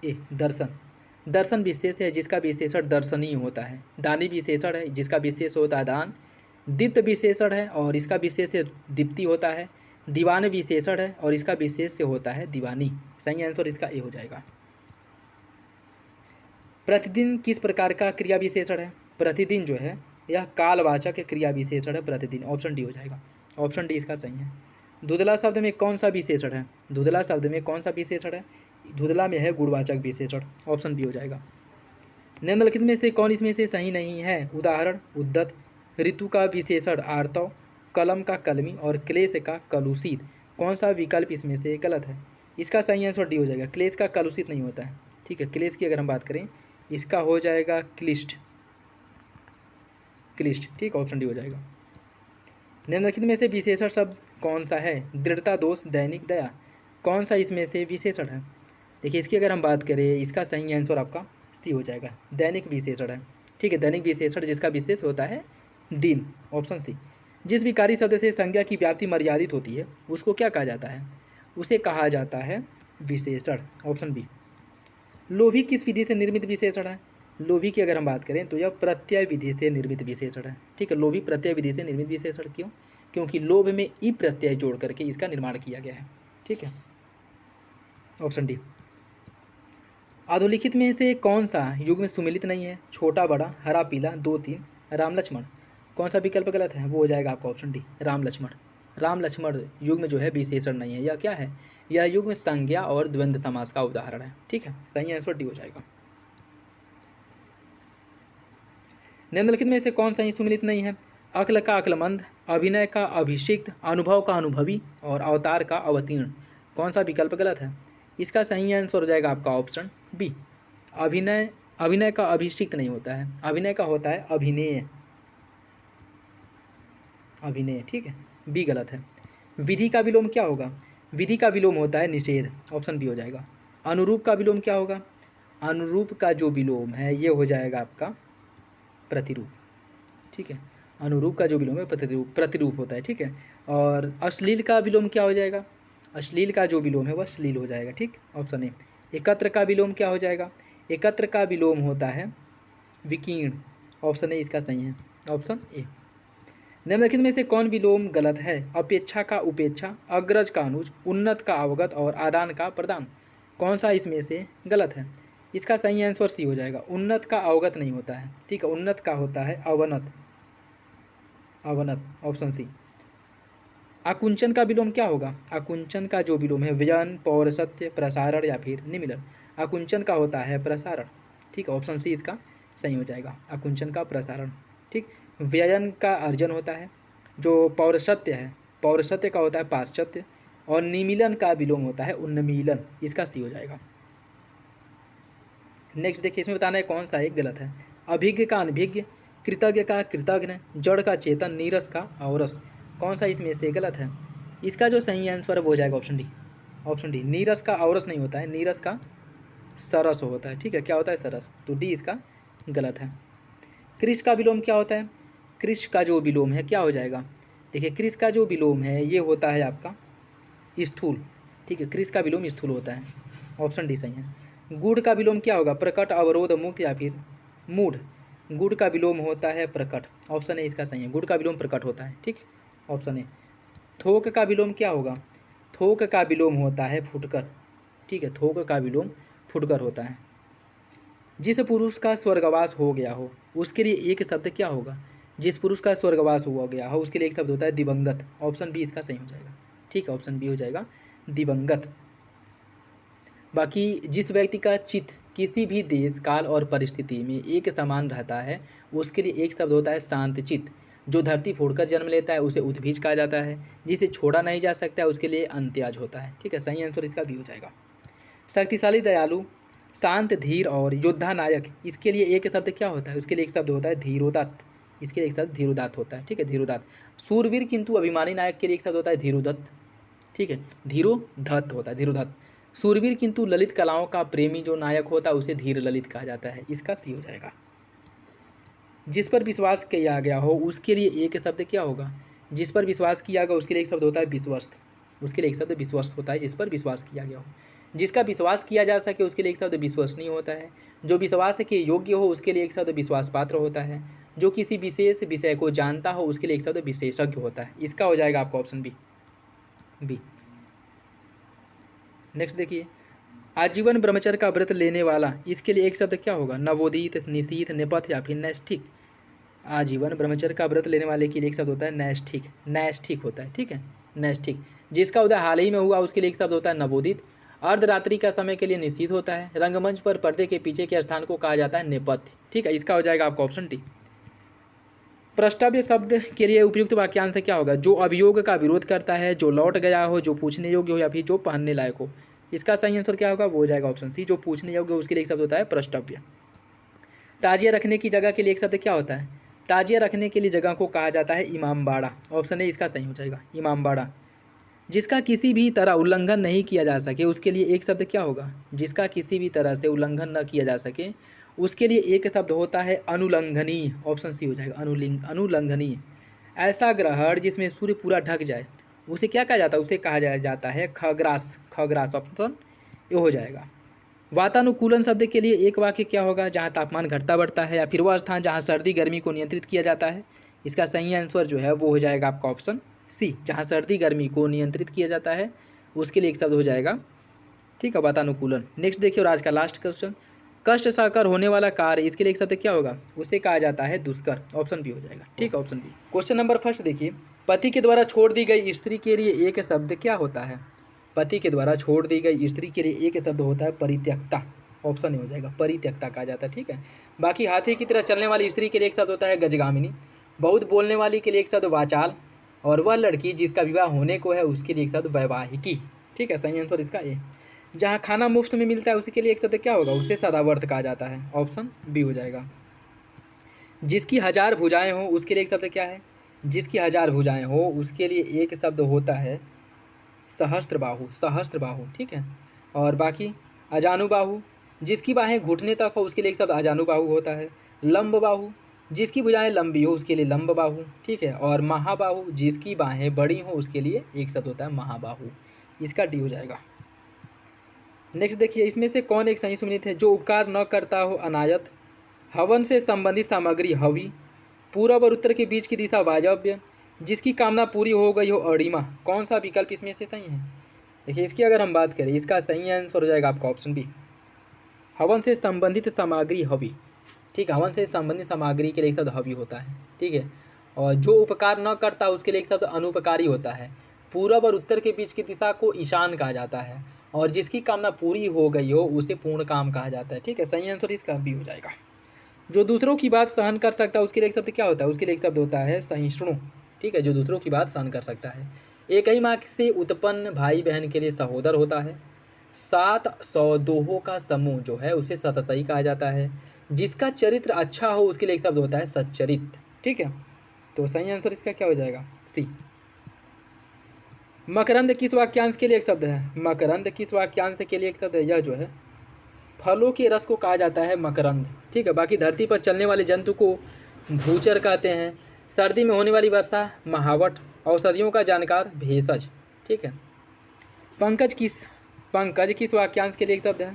ए, दर्शन। दर्शन विशेष है जिसका विशेषण दर्शनीय होता है। दानी विशेषण है जिसका विशेष होता है दान। दीप्त विशेषण है और इसका विशेष दीप्ति होता है। दीवान विशेषण है और इसका विशेष होता है दीवानी। सही आंसर इसका ए हो जाएगा। प्रतिदिन किस प्रकार का क्रिया विशेषण है? प्रतिदिन जो है यह कालवाचक क्रिया विशेषण है, प्रतिदिन, ऑप्शन डी हो जाएगा। ऑप्शन डी इसका सही है। धुंधला शब्द में कौन सा विशेषण है? धुंधला शब्द में कौन सा विशेषण है? धुंधला में है गुणवाचक विशेषण, ऑप्शन बी हो जाएगा। निम्नलिखित में से कौन इसमें से सही नहीं है? उदाहरण, उद्दत, ऋतु का विशेषण आर्तव, कलम का कलमी और क्लेश का कलुषित, कौन सा विकल्प इसमें से गलत है? इसका सही आंसर डी हो जाएगा। क्लेश का कलुषित नहीं होता है। ठीक है, क्लेश की अगर हम बात करें इसका हो जाएगा क्लिष्ट, क्लिष्ट। ठीक, ऑप्शन डी हो जाएगा। निम्नलिखित में से विशेषण शब्द कौन सा है? दृढ़ता, दोष, दैनिक, दया, कौन सा इसमें से विशेषण है? देखिए, इसकी अगर हम बात करें इसका सही आंसर आपका सी हो जाएगा, दैनिक विशेषण है। ठीक है, दैनिक विशेषण जिसका विशेष होता है दिन, ऑप्शन सी। जिस विकारी शब्द से संज्ञा की व्याप्ति मर्यादित होती है उसको क्या कहा जाता है? उसे कहा जाता है विशेषण, ऑप्शन बी। लोभी किस विधि से निर्मित विशेषण है? लोभी की अगर हम बात करें तो यह प्रत्यय विधि से निर्मित विशेषण है। ठीक है, लोभी प्रत्यय विधि से निर्मित विशेषण। क्यों? क्योंकि लोभ में ई प्रत्यय जोड़ करके इसका निर्माण किया गया है। ठीक है, ऑप्शन डी। अधोलिखित में से कौन सा युग में सुमिलित नहीं है? छोटा बड़ा, हरा पीला, 2 3, राम लक्ष्मण। कौन सा विकल्प गलत है? वो हो जाएगा आपका ऑप्शन डी, राम लक्ष्मण। राम लक्ष्मण युग में जो है विशेषण नहीं है। यह क्या है? यह युग में संज्ञा और द्वंद्व समास का उदाहरण है। ठीक है, सही आंसर डी हो जाएगा। निम्नलिखित में से कौन सा सुमिलित नहीं है? अक्ल का अक्लमंद, अभिनय का अभिषिक्त, अनुभव का अनुभवी और अवतार का अवतीर्ण। कौन सा विकल्प गलत है? इसका सही आंसर हो जाएगा आपका ऑप्शन बी, अभिनय। अभिनय का अभिषिक्त नहीं होता है, अभिनय का होता है अभिनेय। अभिनय, ठीक है, बी गलत है। विधि का विलोम क्या होगा? विधि का विलोम होता है निषेध, ऑप्शन बी हो जाएगा। अनुरूप का विलोम क्या होगा? अनुरूप का जो विलोम है ये हो जाएगा आपका प्रतिरूप। ठीक है, अनुरूप का जो विलोम है प्रतिरूप होता है। ठीक है, और अश्लील का विलोम क्या हो जाएगा? अश्लील का जो विलोम है वह श्लील हो जाएगा। ठीक, ऑप्शन ए। एकत्र का विलोम क्या हो जाएगा? एकत्र का विलोम होता है विकीर्ण, ऑप्शन ए इसका सही है, ऑप्शन ए। निम्नलिखित में से कौन विलोम गलत है? अपेक्षा का उपेक्षा, अग्रज का अनुज, उन्नत का अवगत और आदान का प्रदान। कौन सा इसमें से गलत है? इसका सही आंसर सी हो जाएगा, उन्नत का अवगत नहीं होता है। ठीक है, उन्नत का होता है अवनत, अवनत, ऑप्शन सी। आकुंचन का विलोम क्या होगा? आकुंचन का जो विलोम है व्यन, पौरसत्य, प्रसारण या फिर निमीलन। आकुंचन का होता है प्रसारण। ठीक है, ऑप्शन सी इसका सही हो जाएगा, आकुंचन का प्रसारण। ठीक, व्ययन का अर्जन होता है। जो पौरसत्य है, पौरसत्य का होता है पाश्चात्य, और निमीलन का विलोम होता है उन्मीलन। इसका सी हो जाएगा। नेक्स्ट देखिए, इसमें बताना है कौन सा एक गलत है। अभिज्ञ का अनभिज्ञ, कृतज्ञ का कृतज्ञ, जड़ का चेतन, नीरस का औरस। कौन सा इसमें से गलत है? इसका जो सही आंसर है वो हो जाएगा ऑप्शन डी, ऑप्शन डी। नीरस का औरस नहीं होता है, नीरस का सरस होता है। ठीक है, क्या होता है? सरस, तो डी इसका गलत है। कृष का विलोम क्या होता है? कृष का जो विलोम है क्या हो जाएगा? देखिए, कृष का जो विलोम है ये होता है आपका स्थूल। ठीक है, कृष का विलोम स्थूल होता है, ऑप्शन डी सही है। गुड़ का विलोम क्या होगा? प्रकट, अवरोध, मुक्त या फिर मूढ़। गुड़ का विलोम होता है प्रकट, ऑप्शन ए इसका सही है, गुड़ का विलोम प्रकट होता है। ठीक, ऑप्शन ए। थोक का विलोम क्या होगा? थोक का विलोम होता है फुटकर। ठीक है, थोक का विलोम फुटकर होता है। जिस पुरुष का स्वर्गवास हो गया हो उसके लिए एक शब्द क्या होगा? जिस पुरुष का स्वर्गवास हुआ गया हो उसके लिए एक शब्द होता है दिवंगत, ऑप्शन बी इसका सही हो जाएगा। ठीक है, ऑप्शन बी हो जाएगा दिवंगत। बाकी जिस व्यक्ति का चित्त किसी भी देश, काल और परिस्थिति में एक समान रहता है उसके लिए एक शब्द होता है शांत चित्त। जो धरती फोड़कर जन्म लेता है उसे उद्भिज कहा जाता है। जिसे छोड़ा नहीं जा सकता है उसके लिए अंत्याज होता है। ठीक है, सही आंसर इसका भी हो जाएगा। शक्तिशाली, दयालु, शांत, धीर और योद्धा नायक, इसके लिए एक शब्द क्या होता है? उसके लिए एक शब्द होता है धीरोदात्त। इसके लिए एक शब्द धीरोदात्त होता है। ठीक है, धीरोदात्त। सूरवीर किंतु अभिमानी नायक के लिए एक शब्द होता है धीरोदत्त। ठीक है, धीरोधत्त होता है, धीरोधत्त। सूरवीर किंतु ललित कलाओं का प्रेमी जो नायक होता है उसे धीर ललित कहा जाता है। इसका सी हो जाएगा। जिस पर विश्वास किया गया हो उसके लिए एक शब्द क्या होगा? जिस पर विश्वास किया गया उसके लिए एक शब्द होता है विश्वस्त। उसके लिए एक शब्द विश्वस्त होता है, जिस पर विश्वास किया गया हो। जिसका विश्वास किया जा सके उसके लिए एक शब्द विश्वसनीय होता है। जो विश्वास के योग्य हो उसके लिए एक शब्द विश्वास पात्र होता है। जो किसी विशेष विषय को जानता हो उसके लिए एक शब्द विशेषज्ञ होता है। इसका हो जाएगा आपका ऑप्शन बी। नेक्स्ट देखिए, आजीवन ब्रह्मचर्य का व्रत लेने वाला, इसके लिए एक शब्द क्या होगा? नवोदित, निशीथ, निपथ या फिर नैष्ठिक। आजीवन ब्रह्मचर्य का व्रत लेने वाले के लिए एक शब्द होता है नैष्ठिक, नैष्ठिक होता है। ठीक है, नैष्ठिक। जिसका उदय हाल ही में हुआ उसके लिए एक शब्द होता है नवोदित। अर्धरात्रि का समय के लिए निशीथ होता है। रंगमंच पर पर्दे के पीछे के स्थान को कहा जाता है नेपथ्य। ठीक है, इसका हो जाएगा आपका ऑप्शन डी। प्रष्टव्य शब्द के लिए उपयुक्त वाक्यांश क्या होगा? जो अभियोग का विरोध करता है, जो लौट गया हो, जो पूछने योग्य हो या फिर जो पहनने लायक हो। इसका सही आंसर क्या होगा? वो हो जाएगा ऑप्शन सी, जो पूछने योग्य हो उसके लिए एक शब्द होता है प्रष्टव्य। ताजिया रखने की जगह के लिए एक शब्द क्या होता है? ताजिया रखने के लिए जगह को कहा जाता है इमामबाड़ा, ऑप्शन ए इसका सही हो जाएगा, इमामबाड़ा। जिसका किसी भी तरह उल्लंघन नहीं किया जा सके उसके लिए एक शब्द क्या होगा? जिसका किसी भी तरह से उल्लंघन न किया जा सके उसके लिए एक शब्द होता है अनुलंघनीय, ऑप्शन सी हो जाएगा, अनुलंघनीय। ऐसा ग्रहण जिसमें सूर्य पूरा ढक जाए उसे क्या कहा जाता है? उसे कहा जाता है खग्रास, खग्रास, ऑप्शन ये हो जाएगा। वातानुकूलन शब्द के लिए एक वाक्य क्या होगा? जहाँ तापमान घटता बढ़ता है, या फिर वह स्थान जहाँ सर्दी गर्मी को नियंत्रित किया जाता है। इसका सही आंसर जो है वो हो जाएगा आपका ऑप्शन सी, जहाँ सर्दी गर्मी को नियंत्रित किया जाता है उसके लिए एक शब्द हो जाएगा, ठीक है, वातानुकूलन। नेक्स्ट देखिए, और आज का लास्ट क्वेश्चन, कष्ट सहकर होने वाला कार्य, इसके लिए एक शब्द क्या होगा? उसे कहा जाता है दुष्कर। ऑप्शन बी हो जाएगा, ठीक है, option B. Question number first देखिए, पति के द्वारा छोड़ दी गई स्त्री के लिए एक शब्द क्या होता है? पति के द्वारा छोड़ दी गई स्त्री के लिए एक शब्द होता है परित्यक्ता। ऑप्शन ए हो जाएगा, परित्यक्ता कहा जाता है, ठीक है। बाकी हाथी की तरह चलने वाली स्त्री के लिए एक शब्द होता है गजगामिनी। बहुत बोलने वाली के लिए एक शब्द वाचाल, और वह लड़की जिसका विवाह होने को है उसके लिए एक शब्द वैवाहिकी, ठीक है। सही आंसर इसका ए। जहाँ खाना मुफ्त में मिलता है उसके लिए एक शब्द क्या होगा? उसे सदावर्त कहा जाता है। ऑप्शन बी हो जाएगा। जिसकी 1000 भुजाएं हो उसके लिए एक शब्द क्या है? जिसकी 1000 भुजाएं हो उसके लिए एक शब्द होता है सहस्त्रबाहु, सहस्त्रबाहु, ठीक है। और बाकी अजानुबाहु, जिसकी बाहें घुटने तक हो उसके लिए एक शब्द अजानुबाहु होता है। लंबबाहु, जिसकी भुजाएं लंबी हो उसके लिए लंबबाहु, ठीक है। और महाबाहु, जिसकी बाहें बड़ी हो उसके लिए एक शब्द होता है महाबाहु। इसका डी हो जाएगा। नेक्स्ट देखिए, इसमें से कौन एक सही सुमिलित है? जो उपकार न करता हो अनायत, हवन से संबंधित सामग्री हवि, पूर्व और उत्तर के बीच की दिशा वायव्य, जिसकी कामना पूरी हो गई हो अणिमा। कौन सा विकल्प इसमें से सही है? देखिए, इसकी अगर हम बात करें, इसका सही आंसर हो जाएगा आपका ऑप्शन बी, हवन से संबंधित सामग्री हवि, ठीक है। हवन से संबंधित सामग्री के लिए एक शब्द हवि होता है, ठीक है। और जो उपकार न करता उसके लिए एक शब्द अनुपकारी होता है। पूर्व और उत्तर के बीच की दिशा को ईशान कहा जाता है, और जिसकी कामना पूरी हो गई हो उसे पूर्ण काम कहा जाता है, ठीक है। सही आंसर इसका बी हो जाएगा। जो दूसरों की बात सहन कर सकता है उसके लिए एक शब्द क्या होता है? उसके लिए एक शब्द होता है सहिष्णु, ठीक है। जो दूसरों की बात सहन कर सकता है। एक ही माँ से उत्पन्न भाई बहन के लिए सहोदर होता है। 700 दोहों का समूह जो है उसे सतसई कहा जाता है। जिसका चरित्र अच्छा हो उसके लिए एक शब्द होता है सच्चरित, ठीक है। तो सही आंसर इसका क्या हो जाएगा? सी। मकरंद किस वाक्यांश के लिए एक शब्द है? मकरंद किस वाक्यांश के लिए एक शब्द है? यह जो है फलों के रस को कहा जाता है मकरंद, ठीक है। बाकी धरती पर चलने वाले जंतु को भूचर कहते हैं। सर्दी में होने वाली वर्षा महावट, औषधियों का जानकार भेषज, ठीक है। पंकज किस वाक्यांश के लिए एक शब्द है?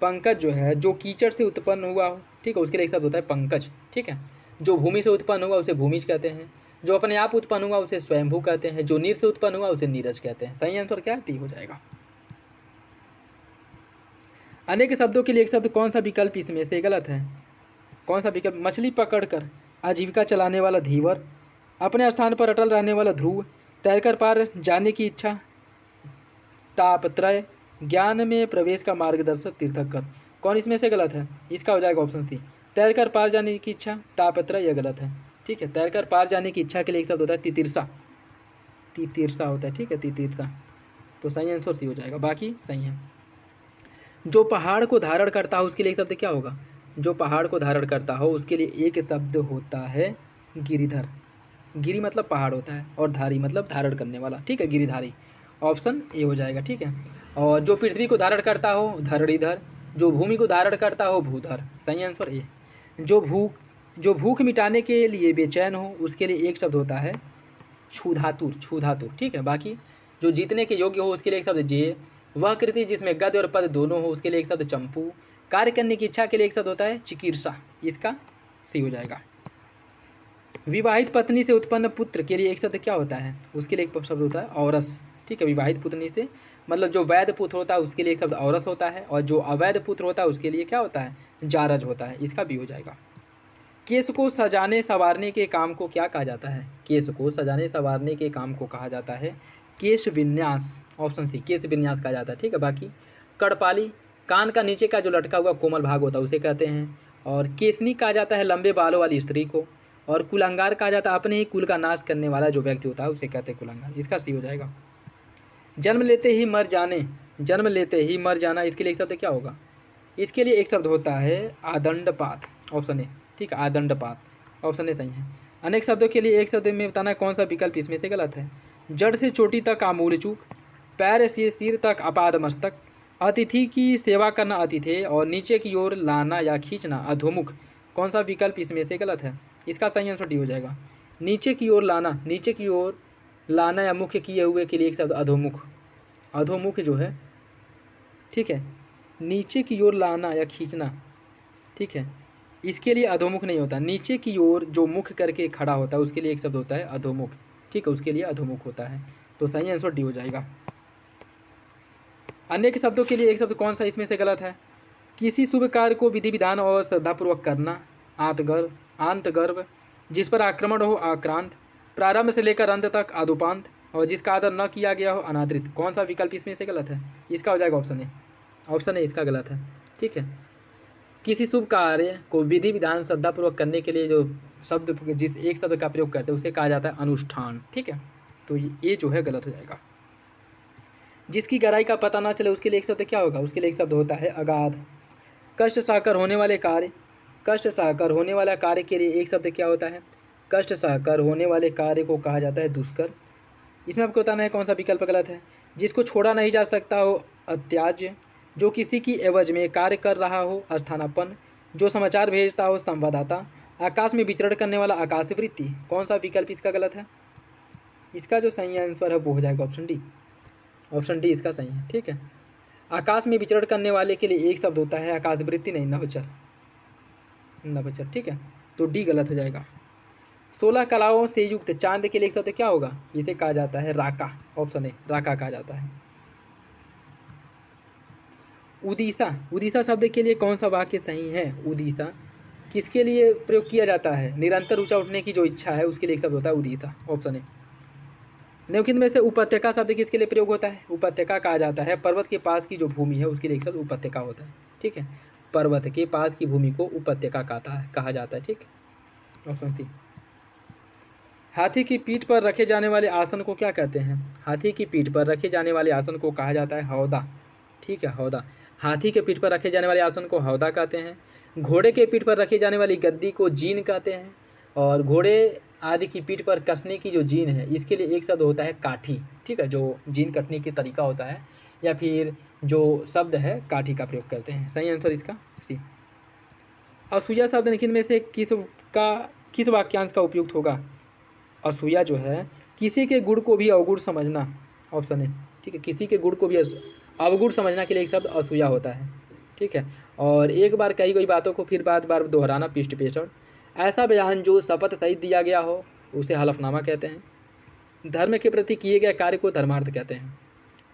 पंकज जो है जो कीचड़ से उत्पन्न हुआ हो, ठीक है, उसके लिए एक शब्द होता है पंकज, ठीक है। जो भूमि से उत्पन्न हुआ उसे भूमिज कहते हैं। जो अपने आप उत्पन्न हुआ उसे स्वयंभू कहते हैं। जो नीर से उत्पन्न हुआ उसे नीरज कहते हैं। सही आंसर क्या है? टी हो जाएगा। अनेक शब्दों के लिए एक शब्द कौन सा विकल्प इसमें से गलत है? कौन सा विकल्प? मछली पकड़कर आजीविका चलाने वाला धीवर, अपने स्थान पर अटल रहने वाला ध्रुव, तैरकर पार जाने की इच्छा तापत्रय, ज्ञान में प्रवेश का मार्गदर्शक तीर्थंकर। कौन इसमें से गलत है? इसका हो जाएगा ऑप्शन सी, तैरकर पार जाने की इच्छा तापत्रय, यह गलत है, ठीक है। तैरकर पार जाने की इच्छा के लिए एक शब्द होता है तितीर्षा, तितीर्षा होता है, ठीक है, तितीर्षा। तो सही आंसर सी हो जाएगा, बाकी सही है। जो पहाड़ को धारण करता हो उसके लिए एक शब्द क्या होगा? जो पहाड़ को धारण करता हो उसके लिए एक शब्द होता है गिरिधर। गिरी मतलब पहाड़ होता है, और धारी मतलब धारण करने वाला, ठीक है, गिरिधारी। ऑप्शन ए हो जाएगा, ठीक है। और जो पृथ्वी को धारण करता हो धरणीधर, जो भूमि को धारण करता हो भूधर। सही आंसर ए। जो भूख मिटाने के लिए बेचैन हो उसके लिए एक शब्द होता है क्षुधातुर, क्षुधातुर, ठीक है। बाकी जो जीतने के योग्य हो उसके लिए एक शब्द जे। वह कृति जिसमें गद्य और पद दोनों हो उसके लिए एक शब्द चंपू। कार्य करने की इच्छा के लिए एक शब्द होता है चिकीर्षा। इसका सी हो जाएगा। विवाहित पत्नी से उत्पन्न पुत्र के लिए एक शब्द क्या होता है? उसके लिए एक शब्द होता है औरस, ठीक है। विवाहित पत्नी से मतलब जो वैध पुत्र होता है उसके लिए एक शब्द औरस होता है, और जो अवैध पुत्र होता है उसके लिए क्या होता है? जारज होता है। इसका भी हो जाएगा। केस को सजाने संवारने के काम को क्या कहा जाता है? केस को सजाने संवारने के काम को कहा जाता है केश विन्यास। ऑप्शन सी, केश विन्यास कहा जाता है, ठीक है। बाकी कड़पाली, कान का नीचे का जो लटका हुआ कोमल भाग होता है उसे कहते हैं। और केसनी कहा जाता है लंबे बालों वाली स्त्री को। और कुलांगार कहा जाता है अपने ही कुल का नाश करने वाला जो व्यक्ति होता है उसे कहते हैं कुलांगार। इसका सी हो जाएगा। जन्म लेते ही मर जाने, जन्म लेते ही मर जाना, इसके लिए एक शब्द क्या होगा? इसके लिए एक शब्द होता है आदंडपात। ऑप्शन ए, ठीक है, आदंडपात। ऑप्शन ए सही है। अनेक शब्दों के लिए एक शब्द में बताना कौन सा विकल्प इसमें से गलत है? जड़ से चोटी तक आमूल चूक, पैर से सिर तक अपाद मस्तक, अतिथि की सेवा करना अतिथि, और नीचे की ओर लाना या खींचना अधोमुख। कौन सा विकल्प इसमें से गलत है? इसका सही आंसर डी हो जाएगा। नीचे की ओर लाना, नीचे की ओर लाना या मुख्य किए हुए के लिए एक शब्द अधोमुख। अधोमुख जो है, ठीक है, नीचे की ओर लाना या खींचना, ठीक है, इसके लिए अधोमुख नहीं होता। नीचे की ओर जो मुख करके खड़ा होता है उसके लिए एक शब्द होता है अधोमुख, ठीक है, उसके लिए अधोमुख होता है। तो सही आंसर डी हो जाएगा। अन्य के शब्दों के लिए एक शब्द कौन सा इसमें से गलत है? किसी शुभ कार्य को विधि विधान और श्रद्धापूर्वक करना, आंतगर्भ, जिस पर आक्रमण हो आक्रांत, प्रारंभ से लेकर अंत तक आदुपांत, और जिसका आदर न किया गया हो अनादृत। कौन सा विकल्प इसमें से गलत है? इसका हो जाएगा ऑप्शन ए। ऑप्शन ए इसका गलत है, ठीक है। किसी शुभ कार्य को विधि विधान श्रद्धापूर्वक करने के लिए जो शब्द, जिस एक शब्द का प्रयोग करते हैं उसे कहा जाता है अनुष्ठान, ठीक है। तो ये जो है गलत हो जाएगा। जिसकी गहराई का पता ना चले उसके लिए एक शब्द क्या होगा? उसके लिए एक शब्द होता है अगाध। कष्ट सहकर होने वाले कार्य, कष्ट सहकर होने वाला कार्य के लिए एक शब्द क्या होता है? कष्ट सहकर होने वाले कार्य को कहा जाता है दुष्कर। इसमें आपको बताना है कौन सा विकल्प गलत है। जिसको छोड़ा नहीं जा सकता हो अत्याज्य, जो किसी की एवज में कार्य कर रहा हो अस्थानापन्न, जो समाचार भेजता हो संवाददाता, आकाश में विचरण करने वाला आकाशवृत्ति। कौन सा विकल्प इसका गलत है? इसका जो सही आंसर है वो हो जाएगा ऑप्शन डी। ऑप्शन डी इसका सही है, ठीक है। आकाश में विचरण करने वाले के लिए एक शब्द होता है आकाशवृत्ति, नहीं नभचर, नभचर, ठीक है। तो डी गलत हो जाएगा। 16 कलाओं से युक्त चांद के लिए एक शब्द क्या होगा? इसे कहा जाता है राका। ऑप्शन ए राका कहा जाता है। उड़ीसा, उड़ीसा शब्द के लिए कौन सा वाक्य सही है? उड़ीसा किसके लिए प्रयोग किया जाता है? निरंतर ऊंचा उठने की जो इच्छा है उसके लिए एक शब्द होता है उड़ीसा। Option A. निम्नलिखित में से उपत्यका शब्द किसके लिए प्रयोग होता है? उपत्यका कहा जाता है पर्वत के पास की जो भूमि है उसके लिए एक शब्द उपत्यका होता है, ठीक है। पर्वत के पास की भूमि को उपत्यका कहा जाता है, ठीक। Option C. हाथी की पीठ पर रखे जाने वाले आसन को क्या कहते हैं? हाथी की पीठ पर रखे जाने वाले आसन को कहा जाता है हौदा, ठीक है, हौदा। हाथी के पीठ पर रखे जाने वाले आसन को हौदा कहते हैं। घोड़े के पीठ पर रखी जाने वाली गद्दी को जीन कहते हैं। और घोड़े आदि की पीठ पर कसने की जो जीन है इसके लिए एक शब्द होता है काठी, ठीक है, जो जीन कटने की तरीका होता है या फिर जो शब्द है काठी का प्रयोग करते हैं। सही आंसर इसका सी। असूया शब्द निम्नलिखित में से किस वाक्यांश का उपयुक्त होगा? असूया जो है किसी के गुण को भी अवगुण समझना। ऑप्शन है, ठीक है, किसी के गुण को भी अवगुण समझना के लिए एक शब्द असूया होता है, ठीक है। और एक बार कही गई बातों को फिर बार बार दोहराना, पृष्ठ पेषण। ऐसा बयान जो शपथ सहित दिया गया हो उसे हलफनामा कहते हैं। धर्म के प्रति किए गए कार्य को धर्मार्थ कहते हैं,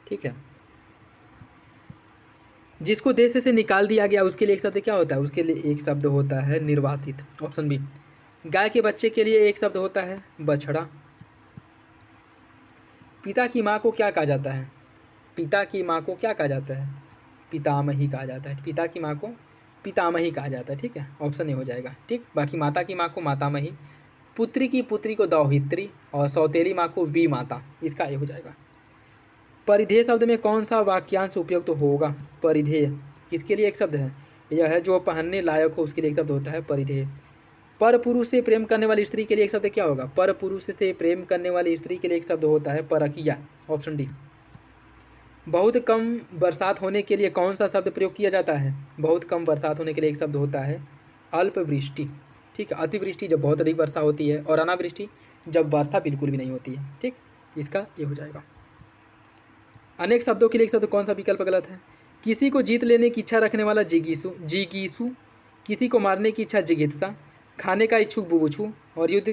ठीक है। जिसको देश से निकाल दिया गया उसके लिए एक शब्द क्या होता है? उसके लिए एक शब्द होता है निर्वासित। Option B. गाय के बच्चे के लिए एक शब्द होता है बछड़ा। पिता की माँ को क्या कहा जाता है? पिता की माँ को क्या कहा जाता है? पितामही कहा जाता है। पिता की माँ को पितामही कहा जाता है, ठीक है। ऑप्शन ए हो जाएगा, ठीक। बाकी माता की माँ को मातामही, पुत्री की पुत्री को दौहित्री और सौतेली माँ को वी माता, इसका ये हो जाएगा। परिधेय शब्द में कौन सा वाक्यांश उपयुक्त होगा? परिधेय किसके लिए एक शब्द है? यह है जो पहनने लायक हो उसके लिए एक शब्द होता है परिधेय। पर पुरुष से प्रेम करने वाली स्त्री के लिए एक शब्द क्या होगा? पर पुरुष से प्रेम करने वाली स्त्री के लिए एक शब्द होता है परकिया। Option D. बहुत कम बरसात होने के लिए कौन सा शब्द प्रयोग किया जाता है? बहुत कम बरसात होने के लिए एक शब्द होता है अल्पवृष्टि, ठीक है। अतिवृष्टि जब बहुत अधिक वर्षा होती है और अनावृष्टि जब वर्षा बिल्कुल भी नहीं होती है, ठीक। इसका ये हो जाएगा। अनेक शब्दों के लिए एक शब्द कौन सा विकल्प गलत है? किसी को जीत लेने की इच्छा रखने वाला जिगीसु, किसी को मारने की इच्छा जिगित्सा, खाने का इच्छुक बुभुक्षु और युद्ध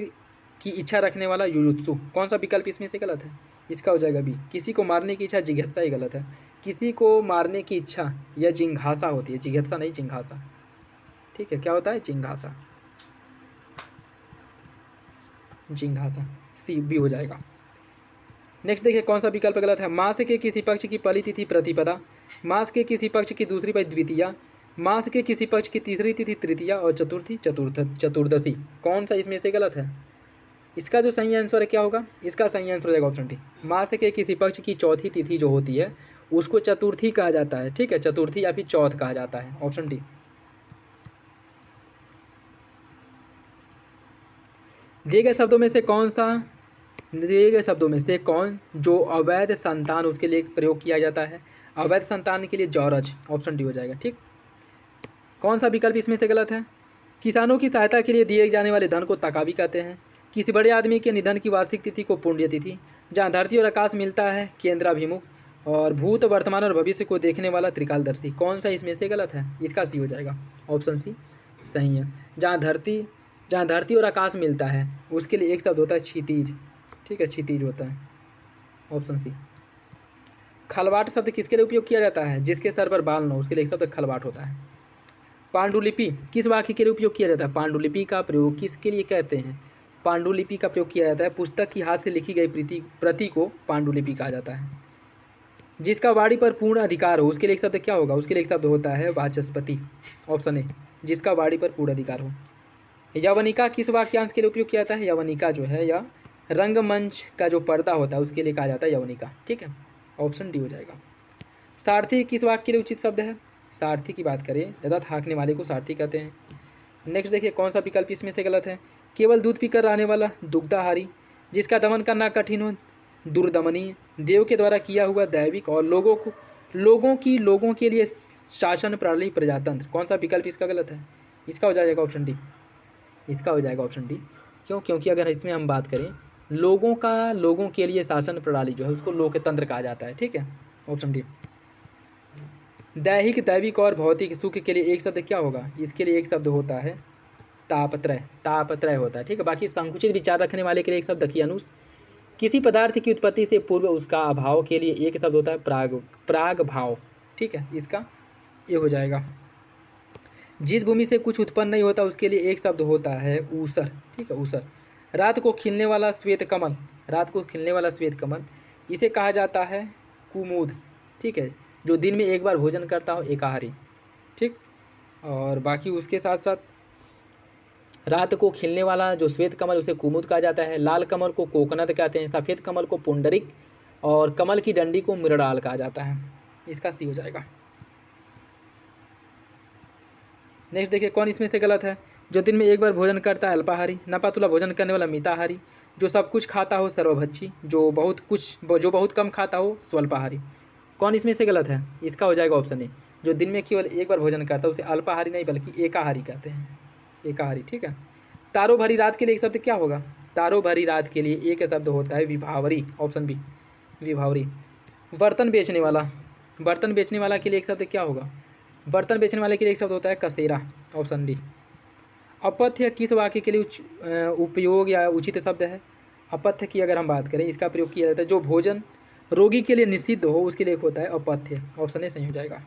की इच्छा रखने वाला युयुत्सु। कौन सा विकल्प इसमें से गलत है? इसका हो जाएगा बी। किसी को मारने की इच्छा जिघासा ही गलत है। किसी को मारने की इच्छा यह जिंघासा होती है, जिघासा नहीं जिंघासा, ठीक है। क्या होता है? जिंघासा, जिंघासा, सी बी हो जाएगा। नेक्स्ट देखिए कौन सा विकल्प गलत है। मास के किसी पक्ष की पहली तिथि प्रतिपदा, मास के किसी पक्ष की दूसरी तिथि द्वितीया, मास के किसी पक्ष की तीसरी तिथि तृतीया और चतुर्थी चतुर्दशी। कौन सा इसमें से गलत है? इसका जो सही आंसर है क्या होगा? इसका सही आंसर हो जाएगा ऑप्शन डी। मास के किसी पक्ष की चौथी तिथि जो होती है उसको चतुर्थी कहा जाता है, ठीक है। चतुर्थी या फिर चौथ कहा जाता है। Option D. दिए गए शब्दों में से कौन जो अवैध संतान उसके लिए प्रयोग किया जाता है? अवैध संतान के लिए जौरज। ऑप्शन डी हो जाएगा, ठीक। कौन सा विकल्प इसमें से गलत है? किसानों की सहायता के लिए दिए जाने वाले धन को तकावी कहते हैं। किसी बड़े आदमी के निधन की वार्षिक तिथि को पुण्यतिथि। जहाँ धरती और आकाश मिलता है केंद्राभिमुख। और भूत, वर्तमान और भविष्य को देखने वाला त्रिकालदर्शी। कौन सा इसमें से गलत है? इसका सी हो जाएगा, ऑप्शन सी सही है। जहाँ धरती और आकाश मिलता है उसके लिए एक शब्द होता है क्षितिज, ठीक है, क्षितिज होता है, ऑप्शन सी। खलवाट शब्द किसके लिए उपयोग किया जाता है? जिसके सर पर बाल न हो, उसके लिए एक शब्द खलवाट होता है। पांडुलिपि किस वाक्य के लिए उपयोग किया जाता है? पांडुलिपि का प्रयोग किसके लिए कहते हैं? पांडुलिपि का प्रयोग किया जाता है पुस्तक की हाथ से लिखी गई प्रति को पांडुलिपि कहा जाता है। जिसका वाणी पर पूर्ण अधिकार हो, उसके लिए एक शब्द क्या होगा? उसके लिए एक शब्द होता है वाचस्पति, ऑप्शन ए, जिसका वाणी पर पूर्ण अधिकार हो। यवनिका किस वाक्यांश के लिए उपयोग किया जाता है? यवनिका जो है या रंगमंच का जो पर्दा होता है उसके लिए कहा जाता है यवनिका, ठीक है, ऑप्शन डी हो जाएगा। सारथी किस वाक्य के लिए उचित शब्द है? सारथी की बात करें, रथ हाँकने वाले को सारथी कहते हैं। नेक्स्ट देखिए कौन सा विकल्प इसमें से गलत है? केवल दूध पीकर रहने वाला दुग्धाहारी, जिसका दमन करना कठिन हो दुर्दमनीय, देव के द्वारा किया हुआ दैविक, और लोगों के लिए शासन प्रणाली प्रजातंत्र। कौन सा विकल्प इसका गलत है? इसका हो जाएगा ऑप्शन डी, इसका हो जाएगा ऑप्शन डी। क्यों? क्योंकि अगर इसमें हम बात करें लोगों के लिए शासन प्रणाली जो है उसको लोकतंत्र कहा जाता है, ठीक है, ऑप्शन डी। दैहिक, दैविक और भौतिक सुख के लिए एक शब्द क्या होगा? इसके लिए एक शब्द होता है तापत्रय, तापत्रय होता है, ठीक है। बाकी संकुचित विचार रखने वाले के लिए एक शब्द दकियानुस। किसी पदार्थ की उत्पत्ति से पूर्व उसका अभाव के लिए एक शब्द होता है प्राग भाव, ठीक है, इसका ये हो जाएगा। जिस भूमि से कुछ उत्पन्न नहीं होता उसके लिए एक शब्द होता है ऊसर, ठीक है, ऊसर। रात को खिलने वाला श्वेत कमल, रात को खिलने वाला श्वेत कमल, इसे कहा जाता है कुमुद, ठीक है, जो दिन में एक बार भोजन करता हो एकाहारी, ठीक। और बाकी उसके साथ साथ रात को खिलने वाला जो श्वेत कमल उसे कुमुद कहा जाता है। लाल कमल को कोकनद कहते हैं, सफ़ेद कमल को पुंडरिक, और कमल की डंडी को मृणाल कहा जाता है। इसका सी हो जाएगा। नेक्स्ट देखिए कौन इसमें से गलत है? जो दिन में एक बार भोजन करता है अल्पाहारी, नपातुला भोजन करने वाला मिताहारी, जो सब कुछ खाता हो सर्वभक्षी, जो बहुत कम खाता हो स्वल्पाहारी। कौन इसमें से गलत है? इसका हो जाएगा ऑप्शन ए, जो दिन में केवल एक बार भोजन करता है उसे अल्पाहारी नहीं बल्कि एकाहारी कहते हैं, एकाहारी, ठीक है। तारो भरी रात के लिए एक शब्द क्या होगा? तारो भरी रात के लिए एक शब्द होता है विभावरी, ऑप्शन बी, विभावरी। बर्तन बेचने वाला के लिए एक शब्द क्या होगा? बर्तन बेचने वाले के लिए एक शब्द होता है कसेरा, ऑप्शन डी। अपथ्य किस वाक्य के लिए उपयोग या उचित शब्द है? अपथ्य की अगर हम बात करें, इसका प्रयोग किया जाता है जो भोजन रोगी के लिए निषिद्ध हो उसके लिए होता है अपथ्य, ऑप्शन ए सही हो जाएगा।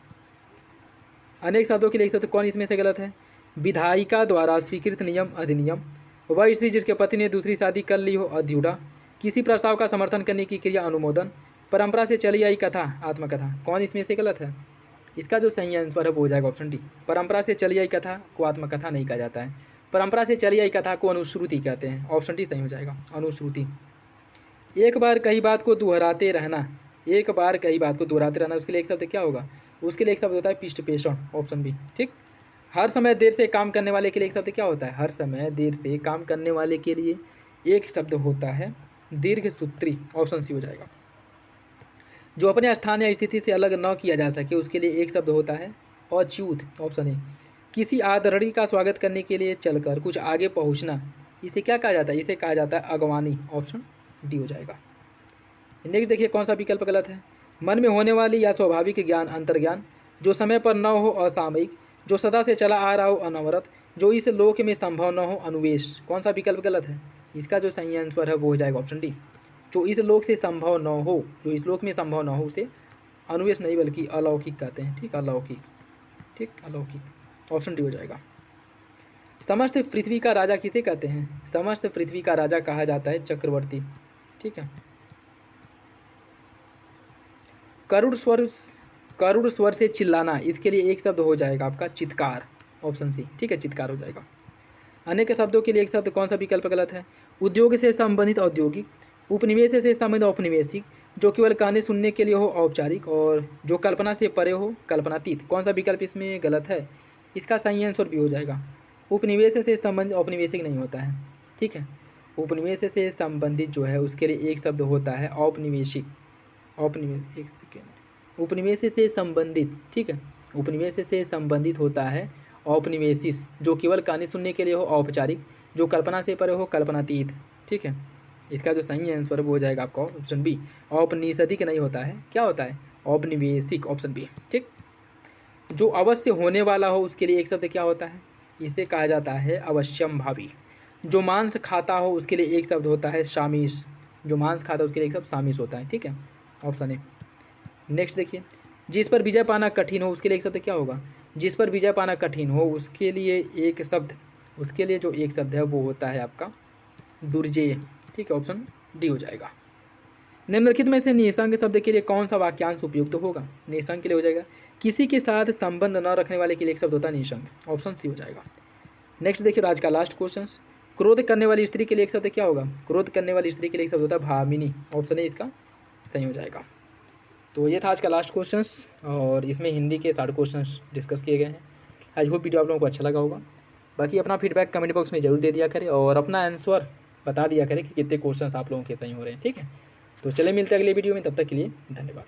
अनेक शब्दों के लिए एक शब्द कौन इसमें से गलत है? विधायिका द्वारा स्वीकृत नियम अधिनियम, वह स्त्री जिसके पति ने दूसरी शादी कर ली हो अध्युड़ा, किसी प्रस्ताव का समर्थन करने की क्रिया अनुमोदन, परंपरा से चली आई कथा आत्मकथा। कौन इसमें से गलत है? इसका जो सही आंसर है वो हो जाएगा ऑप्शन डी। परंपरा से चली आई कथा को आत्मकथा नहीं कहा जाता है, परंपरा से चली आई कथा को अनुश्रुति कहते हैं, ऑप्शन डी सही हो जाएगा, अनुश्रुति। एक बार कही बात को दोहराते रहना, एक बार कही बात को दोहराते रहना, उसके लिए एक शब्द क्या होगा? उसके लिए एक शब्द होता है पृष्ठपेषण, ऑप्शन बी, ठीक। हर समय देर से काम करने वाले के लिए एक शब्द क्या होता है? हर समय देर से काम करने वाले के लिए एक शब्द होता है दीर्घसूत्री, ऑप्शन सी हो जाएगा। जो अपने स्थान या स्थिति से अलग न किया जा सके उसके लिए एक शब्द होता है अच्युत, ऑप्शन ए। किसी आदरणीय का स्वागत करने के लिए चलकर कुछ आगे पहुंचना, इसे क्या कहा जाता है? इसे कहा जाता है अगवानी, ऑप्शन डी हो जाएगा। नेक्स्ट देखिए कौन सा विकल्प गलत है? मन में होने वाली या स्वाभाविक ज्ञान अंतर्ज्ञान, जो समय पर न हो असामयिक, जो सदा से चला आ रहा हो अनवरत, जो इस लोक में संभव न हो अनुवेश। कौन सा विकल्प गलत है? इसका जो सही आंसर है वो हो जाएगा ऑप्शन डी, जो इस लोक से संभव न हो, जो इस लोक में संभव न हो उसे अनुवेश नहीं बल्कि अलौकिक कहते हैं, ठीक, अलौकिक, ठीक, अलौकिक, ऑप्शन डी हो जाएगा। समस्त पृथ्वी का राजा किसे कहते हैं? समस्त पृथ्वी का राजा कहा जाता है चक्रवर्ती, ठीक है। करुण स्वर से चिल्लाना, इसके लिए एक शब्द हो जाएगा आपका चित्कार, ऑप्शन सी, ठीक है, चित्कार हो जाएगा। अनेक शब्दों के लिए एक शब्द कौन सा विकल्प गलत है? उद्योग से संबंधित औद्योगिक, उपनिवेश से संबंधित औपनिवेशिक, जो केवल कहने सुनने के लिए हो औपचारिक, और जो कल्पना से परे हो कल्पनातीत। कौन सा विकल्प इसमें गलत है? इसका सही आंसर भी हो जाएगा उपनिवेश से संबंधित, औपनिवेशिक नहीं होता है, ठीक है। उपनिवेश से संबंधित जो है उसके लिए एक शब्द होता है औपनिवेशिक, एक सेकेंड, उपनिवेश से संबंधित, ठीक है, उपनिवेश से संबंधित होता है औपनिवेशिस, जो केवल कहानी सुनने के लिए हो औपचारिक, जो कल्पना से परे हो कल्पनातीत, ठीक है। इसका जो सही आंसर है वो हो जाएगा आपका ऑप्शन बी, औपनिषदिक नहीं होता है, क्या होता है, औपनिवेशिक, ऑप्शन बी। ठीक, जो अवश्य होने वाला हो उसके लिए एक शब्द क्या होता है, इसे कहा जाता है अवश्यंभावी। जो मांस खाता हो उसके लिए एक शब्द होता है शामीश, जो मांस खाता है उसके लिए एक शब्द शामीश होता है। ठीक है, ऑप्शन ए। नेक्स्ट देखिए, जिस पर विजय पाना कठिन हो उसके लिए एक शब्द क्या होगा, जिस पर विजय पाना कठिन हो उसके लिए एक शब्द, उसके लिए जो एक शब्द है वो होता है आपका दुर्जेय। ठीक है, ऑप्शन डी हो जाएगा। निम्नलिखित में से निसंग शब्द के लिए कौन सा वाक्यांश उपयुक्त तो होगा, निसंग के लिए हो जाएगा किसी के साथ संबंध न रखने वाले के लिए एक शब्द होता है निसंग, ऑप्शन सी हो जाएगा। नेक्स्ट देखिए, आज का लास्ट क्वेश्चन, क्रोध करने वाली स्त्री के लिए एक शब्द क्या होगा, क्रोध करने वाली स्त्री के लिए एक शब्द होता है भामिनी, ऑप्शन ए इसका सही हो जाएगा। तो ये था आज का लास्ट क्वेश्चंस, और इसमें हिंदी के 60 क्वेश्चंस डिस्कस किए गए हैं। आई होप वीडियो आप लोगों को अच्छा लगा होगा। बाकी अपना फीडबैक कमेंट बॉक्स में जरूर दे दिया करें और अपना आंसर बता दिया करें कि कितने क्वेश्चंस आप लोगों के सही हो रहे हैं। ठीक है, तो चले मिलते हैं अगले वीडियो में, तब तक के लिए धन्यवाद।